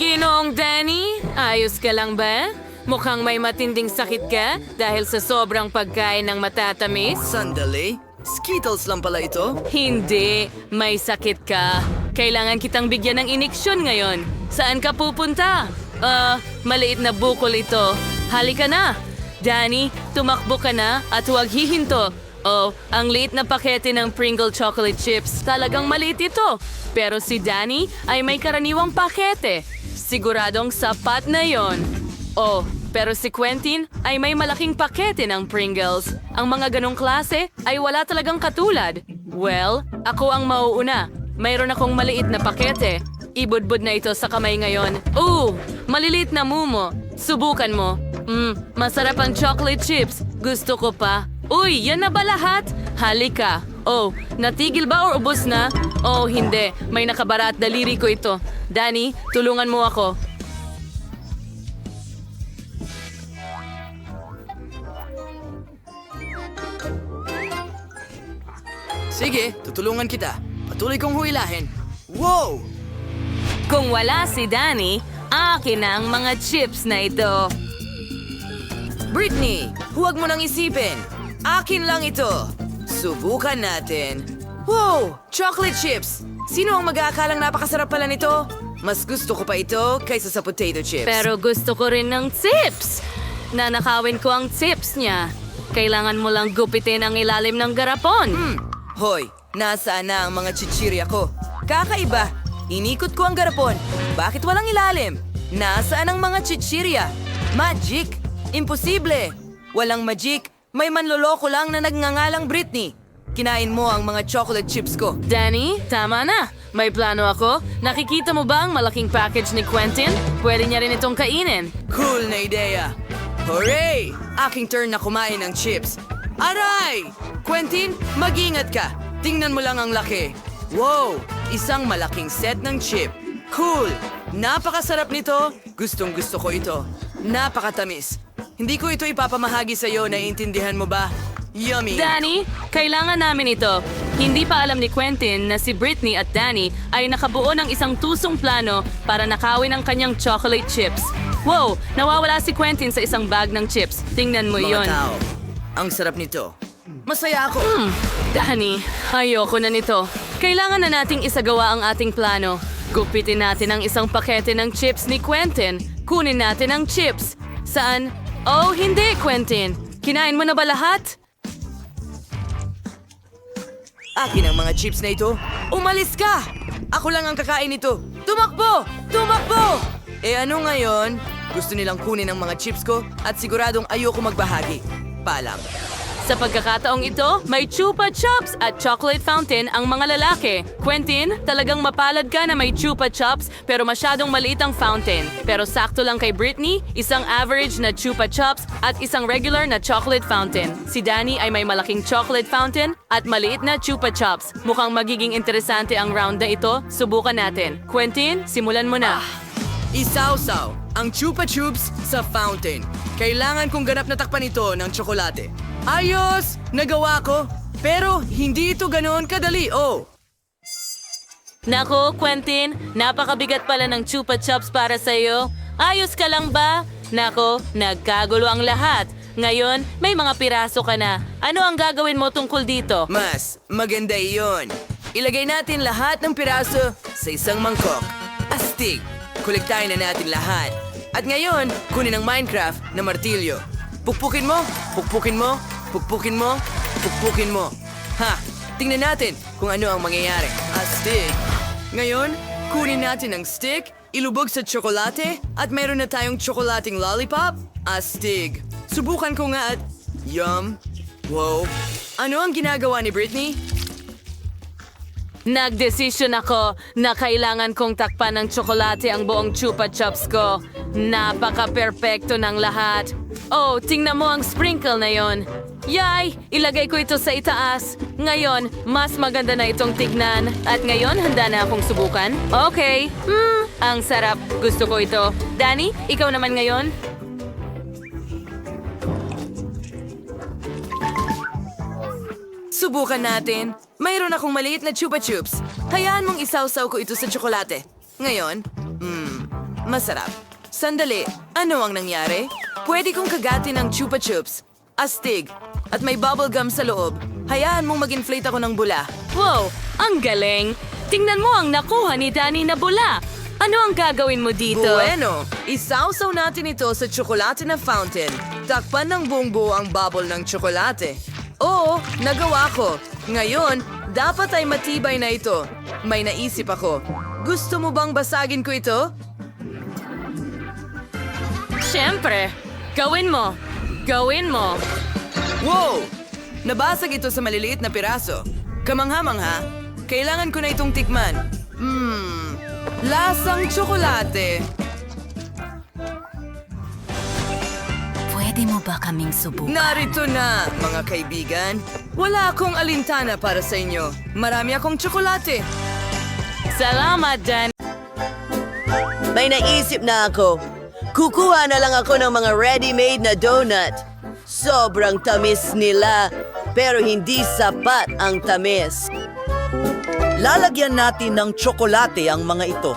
A: Ginoong Danny, ayos ka lang ba? Mukhang may matinding sakit ka dahil sa sobrang pagkain ng matatamis.
Q: Sandali. Skittles lang pala ito?
A: Hindi, may sakit ka. Kailangan kitang bigyan ng iniksyon ngayon. Saan ka pupunta? Maliit na bukol ito. Halika na. Danny, tumakbo ka na at huwag hihinto. Oh, ang liit na pakete ng Pringle chocolate chips. Talagang maliit ito. Pero si Danny ay may karaniwang pakete. Siguradong sapat na yon. Oh, pero si Quentin ay may malaking pakete ng Pringles. Ang mga ganong klase ay wala talagang katulad. Well, ako ang mauuna. Mayroon akong maliit na pakete. Ibudbud na ito sa kamay ngayon. Maliliit na mumo. Subukan mo. Masarap ang chocolate chips. Gusto ko pa. Uy, yan na ba lahat? Halika. Oh, natigil ba o ubos na? Oh, hindi. May nakabara at daliri ko ito. Danny, tulungan mo ako.
Q: Sige, tutulungan kita. Patuloy kong huilahin. Wow!
A: Kung wala si Danny, akin na ang mga chips na ito.
Q: Britney, huwag mo nang isipin. Akin lang ito. Subukan natin. Wow! Chocolate chips! Sino ang mag-aakalang napakasarap pala nito? Mas gusto ko pa ito kaysa sa potato chips.
A: Pero gusto ko rin ng chips. Nanakawin ko ang chips niya. Kailangan mo lang gupitin ang ilalim ng garapon.
Q: Hoy, nasaan na ang mga chichirya ko? Kakaiba. Inikot ko ang garapon. Bakit walang ilalim? Nasaan ang mga chichirya? Magic! Imposible! Walang magic. May manloloko lang na nagngangalang Britney. Kinain mo ang mga chocolate chips ko.
A: Danny, tama na. May plano ako. Nakikita mo ba ang malaking package ni Quentin? Pwede niya rin itong kainin.
Q: Cool na ideya. Hooray! Aking turn na kumain ng chips. Aray! Quentin, mag-ingat ka. Tingnan mo lang ang laki. Wow! Isang malaking set ng chip. Cool! Napakasarap nito. Gustong gusto ko ito. Napakatamis. Hindi ko ito ipapamahagi sa'yo, naiintindihan mo ba? Yummy!
A: Danny, kailangan namin ito. Hindi pa alam ni Quentin na si Britney at Danny ay nakabuo ng isang tusong plano para nakawin ang kanyang chocolate chips. Wow! Nawawala si Quentin sa isang bag ng chips. Tingnan mo yon.
Q: Mga tao, ang sarap nito. Masaya ako.
A: Danny, ayoko na nito. Kailangan na nating isagawa ang ating plano. Gupitin natin ang isang pakete ng chips ni Quentin. Kunin natin ang chips. Saan? Oh, hindi, Quentin. Kinain mo na ba lahat?
Q: Akin ang mga chips na ito. Umalis ka! Ako lang ang kakain nito. Tumakbo! Tumakbo! Ano ngayon? Gusto nilang kunin ang mga chips ko at siguradong ayoko magbahagi. Paalam.
A: Sa pagkakataong ito, may Chupa Chups at chocolate fountain ang mga lalaki. Quentin, talagang mapalad ka na may Chupa Chups pero masyadong maliit ang fountain. Pero sakto lang kay Britney, isang average na Chupa Chups at isang regular na chocolate fountain. Si Danny ay may malaking chocolate fountain at maliit na Chupa Chups. Mukhang magiging interesante ang round na ito. Subukan natin. Quentin, simulan mo na.
Q: Isawsaw ang Chupa Chups sa fountain. Kailangan kong ganap na takpan ito ng tsokolate. Ayos! Nagawa ko! Pero hindi ito ganoon kadali, oh!
A: Nako, Quentin, napakabigat pala ng Chupa Chups para sa'yo. Ayos ka lang ba? Nako, nagkagulo ang lahat. Ngayon, may mga piraso ka na. Ano ang gagawin mo tungkol dito?
Q: Mas maganda iyon. Ilagay natin lahat ng piraso sa isang mangkok. Astig! Kolektahin na natin lahat. At ngayon, kunin ang Minecraft na martilyo. Pukpukin mo, pukpukin mo, pukpukin mo, pukpukin mo. Ha! Tingnan natin kung ano ang mangyayari. Astig! Ngayon, kunin natin ang stick, ilubog sa tsokolate, at mayroon na tayong tsokolating lollipop. Astig! Subukan ko nga at... Yum! Wow! Ano ang ginagawa ni Britney?
A: Nagdesisyon ako na kailangan kong takpan ng tsokolate ang buong Chupa Chups ko. Napaka-perpekto ng lahat. Oh, tingnan mo ang sprinkle na yon. Yay! Ilagay ko ito sa itaas. Ngayon, mas maganda na itong tignan. At ngayon, handa na akong subukan. Okay. Ang sarap. Gusto ko ito. Danny, ikaw naman ngayon.
Q: Subukan natin. Mayroon akong maliit na Chupa Chups. Hayaan mong isawsaw ko ito sa tsokolate. Ngayon, masarap. Sandali, ano ang nangyari? Pwede kong kagatin ang Chupa Chups. Astig. At may bubble gum sa loob. Hayaan mong mag-inflate ako ng bula.
R: Wow, ang galing! Tingnan mo ang nakuha ni Danny na bula. Ano ang gagawin mo dito?
Q: Bueno, isawsaw natin ito sa tsokolate na fountain. Takpan ng buong buo ang bubble ng tsokolate. Oo, nagawa ko. Ngayon, dapat ay matibay na ito. May naisip ako. Gusto mo bang basagin ko ito?
R: Siyempre, gawin mo. Gawin mo.
Q: Wow! Nabasag ito sa maliliit na piraso. Kamangha-mangha, kailangan ko na itong tikman. Lasang tsokolate.
R: Pwede mo ba kaming subukan?
Q: Narito na, mga kaibigan. Wala akong alintana para sa inyo. Marami akong tsokolate.
R: Salamat, Dan.
H: May naisip na ako. Kukuha na lang ako ng mga ready-made na donut. Sobrang tamis nila, pero hindi sapat ang tamis.
K: Lalagyan natin ng tsokolate ang mga ito.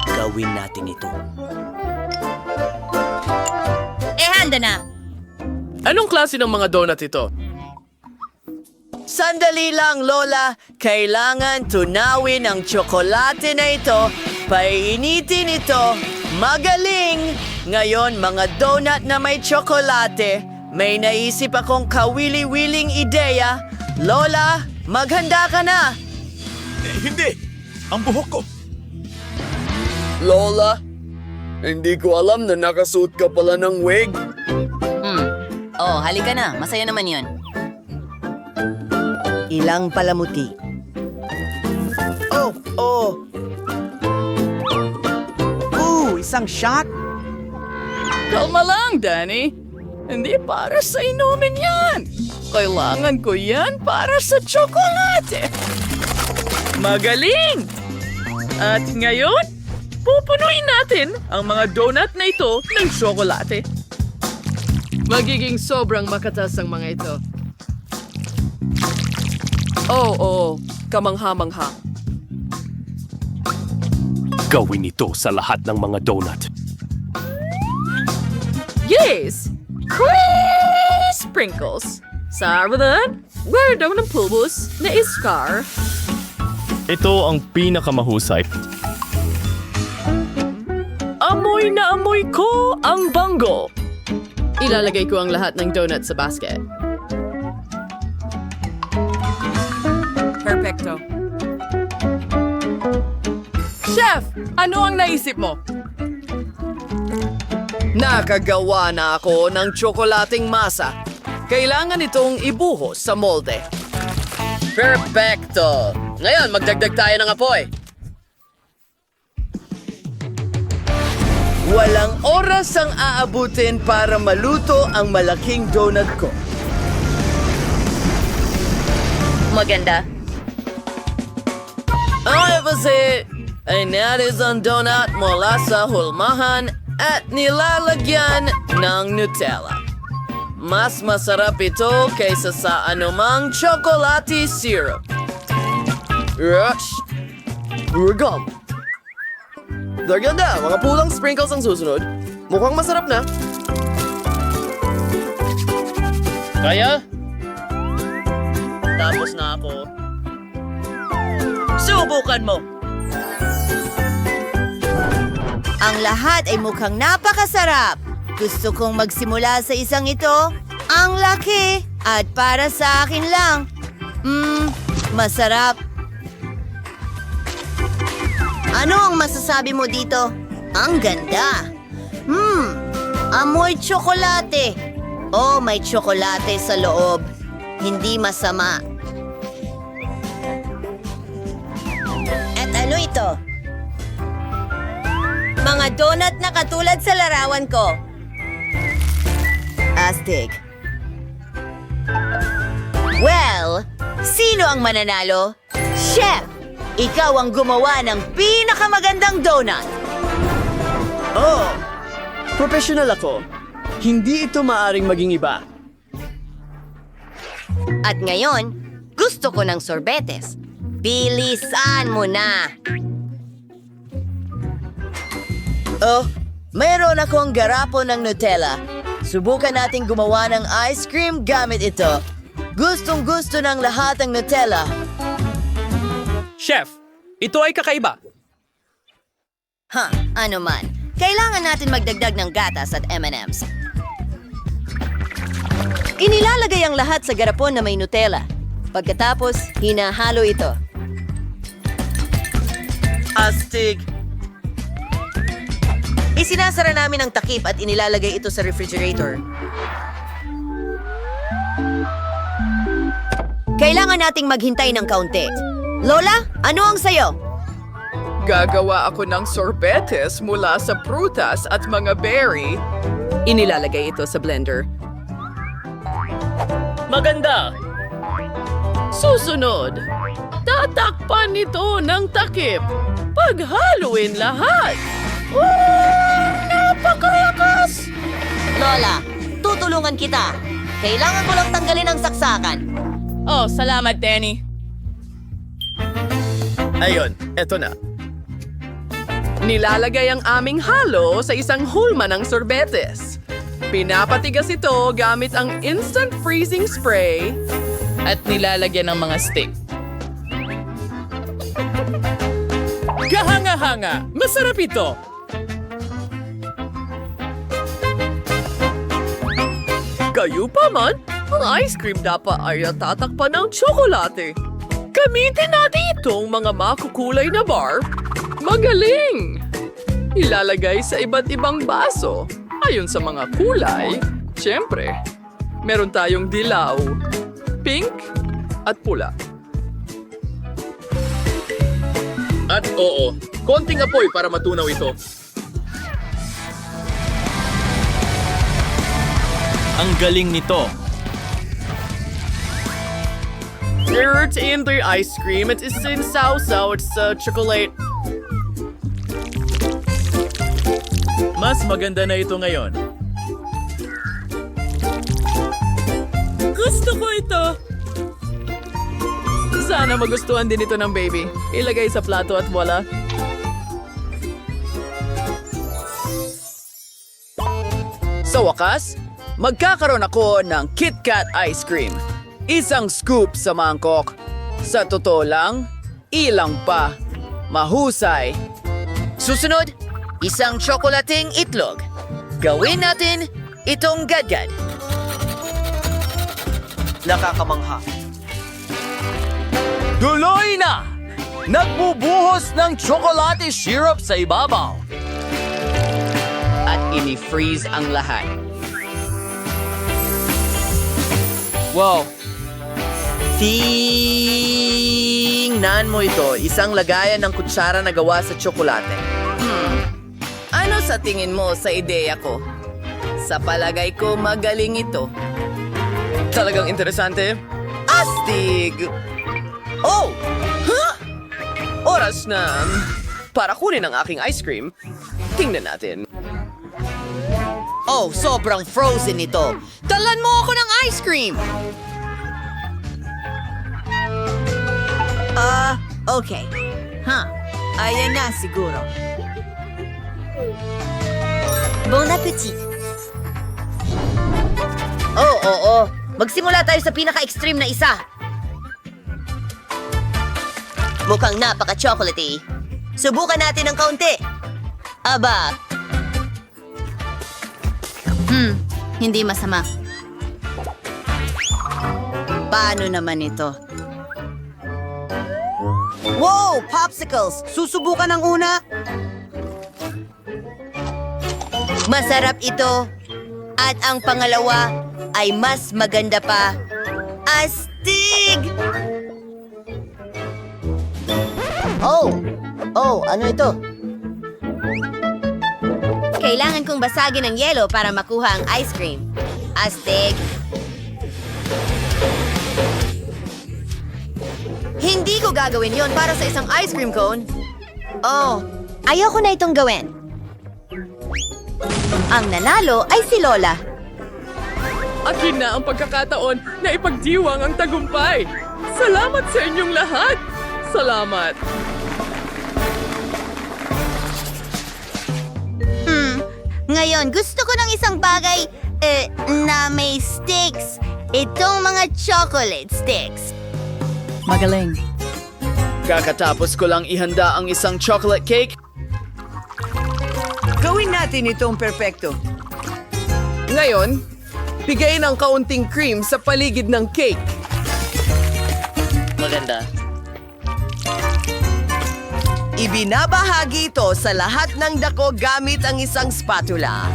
K: Gawin natin ito.
B: Handa na.
F: Anong klase ng mga donut ito?
H: Sandali lang, Lola. Kailangan tunawin ang tsokolate na ito. Painitin ito. Magaling! Ngayon, mga donut na may tsokolate. May naisip akong kawili-wiling ideya. Lola, maghanda ka na!
P: Hindi! Ang buhok ko!
K: Lola, hindi ko alam na nakasuot ka pala ng wig.
H: Oh, halika na. Masaya naman yun. Ilang palamuti.
K: Isang shot?
O: Kalma lang, Danny. Hindi para sa inumin yan. Kailangan ko yan para sa tsokolate. Magaling! At ngayon, pupunuin natin ang mga donut na ito ng tsokolate.
D: Magiging sobrang makatas ang mga ito.
F: Oo, kamangha-mangha.
P: Gawin ito sa lahat ng mga donut.
O: Yes! Sprinkles. Sa aradan, where daw ng pulbos na iskar.
P: Ito ang pinakamahusay.
O: Amoy na amoy ko ang bango.
D: Ilalagay ko ang lahat ng donut sa basket.
A: Perfecto.
O: Chef, ano ang naisip mo?
K: Nakagawa na ako ng tsokolating masa. Kailangan itong ibuhos sa molde. Perfecto! Ngayon, magdagdag tayo ng apoy.
H: Walang oras ang aabutin para maluto ang malaking donut ko.
B: Maganda.
H: Ay, kasi ay natis ang donut mula sa hulmahan at nilalagyan ng Nutella. Mas masarap ito kaysa sa anumang chocolate syrup.
K: Rush! Urgam! Ganda, mga pulang sprinkles ang susunod. Mukhang masarap na. Kaya? Tapos na ako.
H: Subukan mo! Ang lahat ay mukhang napakasarap. Gusto kong magsimula sa isang ito. Ang laki at para sa akin lang. Masarap. Ano ang masasabi mo dito? Ang ganda. Amoy tsokolate. Oh, may tsokolate sa loob. Hindi masama. At ano ito? Mga donut na katulad sa larawan ko. Astig. Well, sino ang mananalo? Chef! Ikaw ang gumawa ng pinakamagandang donut.
K: Oh, professional ako. Hindi ito maaring maging iba.
H: At ngayon, gusto ko ng sorbetes. Bilisan mo na! Oh, mayroon akong garapon ng Nutella. Subukan nating gumawa ng ice cream gamit ito. Gustong-gusto ng lahat ang Nutella.
O: Chef, ito ay kakaiba.
H: Ano man. Kailangan natin magdagdag ng gatas at M&M's. Inilalagay ang lahat sa garapon na may Nutella. Pagkatapos, hinahalo ito. Astig! Isinasara namin ang takip at inilalagay ito sa refrigerator. Kailangan nating maghintay ng kaunti. Lola, ano ang sayo?
O: Gagawa ako ng sorbetes mula sa prutas at mga berry. Inilalagay ito sa blender.
F: Maganda! Susunod, tatakpan nito ng takip. Paghaluin lahat. Napakalakas!
H: Lola, tutulungan kita. Kailangan ko lang tanggalin ang saksakan.
O: Oh, salamat, Danny.
F: Ayun, eto na. Nilalagay ang aming halo sa isang hulma ng sorbetes. Pinapatigas ito gamit ang instant freezing spray
O: At nilalagyan ng mga stick.
F: Kahanga-hanga! Masarap ito! Kayo pa man, ang ice cream dapat ay tatakpan ng tsokolate. Gamitin natin itong mga makukulay na bar. Magaling! Ilalagay sa iba't ibang baso. Ayon sa mga kulay, siyempre, meron tayong dilaw, pink, at pula.
P: At oo, konting apoy para matunaw ito. Ang galing nito.
F: It's in the ice cream. It is in sausaw. It's chocolate.
P: Mas maganda na ito ngayon.
F: Gusto ko ito.
O: Sana magustuhan din ito ng baby. Ilagay sa plato at voila.
K: Sa wakas, magkakaroon ako ng KitKat ice cream. Isang scoop sa mangkok. Sa totoo lang, ilang pa. Mahusay. Susunod, isang tsokolating itlog. Gawin natin itong gadgad. Nakakamangha.
S: Tuloy na! Nagbubuhos ng chocolate syrup sa ibabaw.
K: At ini-freeze ang lahat.
S: Wow!
K: Tingnan mo ito, isang lagayan ng kutsara na gawa sa tsokolate. Ano sa tingin mo sa ideya ko? Sa palagay ko, magaling ito.
F: Talagang interesante.
K: Astig! Oh! Huh?
F: Oras na para kunin ang aking ice cream. Tingnan natin.
H: Oh, sobrang frozen ito. Dalan mo ako ng ice cream! Okay. Ayan na siguro. Bon appetit! Oo. Magsimula tayo sa pinaka-extreme na isa. Mukhang napaka-chocolatey. Subukan natin ng kaunti. Aba.
B: Hindi masama.
H: Paano naman ito? Wow! Popsicles! Susubukan ang una? Masarap ito. At ang pangalawa ay mas maganda pa. Astig! Oh, ano ito? Kailangan kong basagin ang yelo para makuha ang ice cream. Astig! Hindi ko gagawin yon para sa isang ice cream cone. Oh, ayoko na itong gawin. Ang nanalo ay si Lola.
F: Akin na ang pagkakataon na ipagdiwang ang tagumpay. Salamat sa inyong lahat. Salamat.
H: Ngayon, gusto ko ng isang bagay na may sticks.
M: Itong mga chocolate sticks.
K: Magaling. Kakatapos ko lang ihanda ang isang chocolate cake.
Q: Gawin natin itong perpekto.
F: Ngayon, bigay ng kaunting cream sa paligid ng cake.
K: Maganda.
H: Ibinabahagi ito sa lahat ng dako gamit ang isang spatula.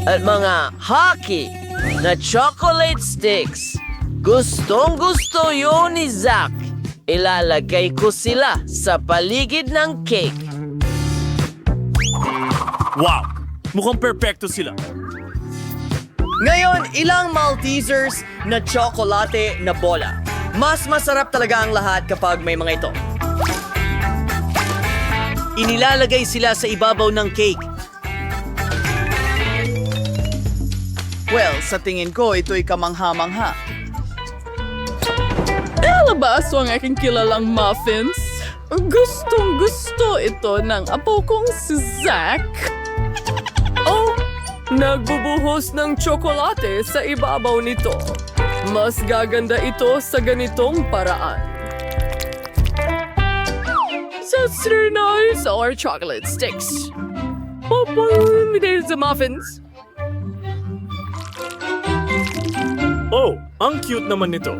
S: At mga hockey na chocolate sticks. Gustong gusto yun ni Zach. Ilalagay ko sila sa paligid ng cake.
T: Wow! Mukhang perpekto sila.
K: Ngayon, ilang Maltesers na tsokolate na bola. Mas masarap talaga ang lahat kapag may mga ito.
S: Inilalagay sila sa ibabaw ng cake.
K: Well, sa tingin ko, ito'y kamangha-mangha.
O: Labas ang aking kilalang muffins. Gustong gusto ito ng apo kong si Zach. Oh, nagbubuhos ng tsokolate sa ibabaw nito. Mas gaganda ito sa ganitong paraan. That's very nice. Our chocolate sticks. There's the muffins.
T: Oh, ang cute naman nito.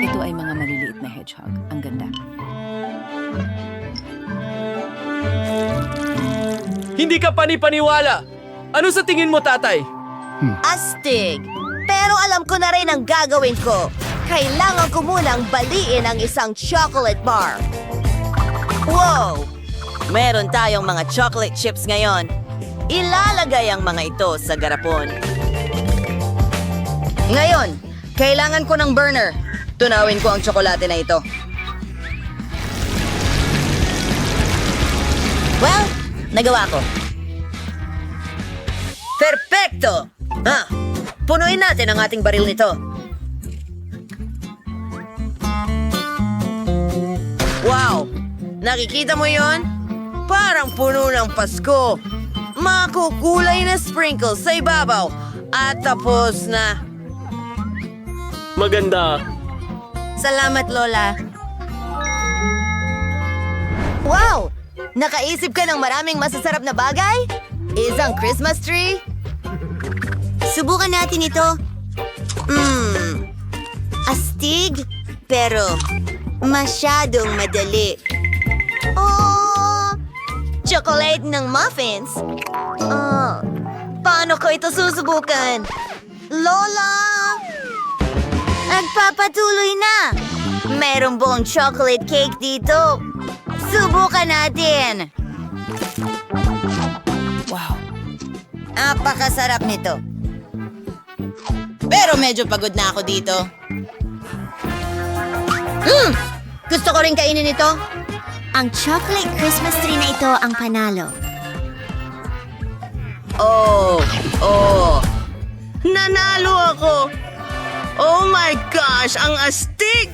I: Ito ay mga maliliit na hedgehog. Ang ganda.
S: Hindi ka panipaniwala. Ano sa tingin mo, tatay?
H: Astig! Pero alam ko na rin ang gagawin ko. Kailangan ko munang baliin ang isang chocolate bar. Wow! Meron tayong mga chocolate chips ngayon. Ilalagay ang mga ito sa garapon. Ngayon, kailangan ko ng burner. Tunawin ko ang tsokolate na ito. Well, nagawa ko. Perfecto! Punuin natin ang ating baril nito. Wow! Nakikita mo yon? Parang puno ng Pasko. Makukulay na sprinkles sa ibabaw. At tapos na.
T: Maganda.
H: Salamat, Lola. Wow! Nakaisip ka ng maraming masasarap na bagay? Isang Christmas tree? Subukan natin ito. Astig, pero masyadong madali. Oh! Chocolate ng muffins? Paano ko ito susubukan? Lola! Nagpapatuloy na! Merong buong chocolate cake dito. Subukan natin! Wow! Napakasarap nito. Pero medyo pagod na ako dito. Gusto ko rin kainin ito. Ang chocolate Christmas tree na ito ang panalo. Oh! Nanalo ako! Oh my gosh! Ang astig!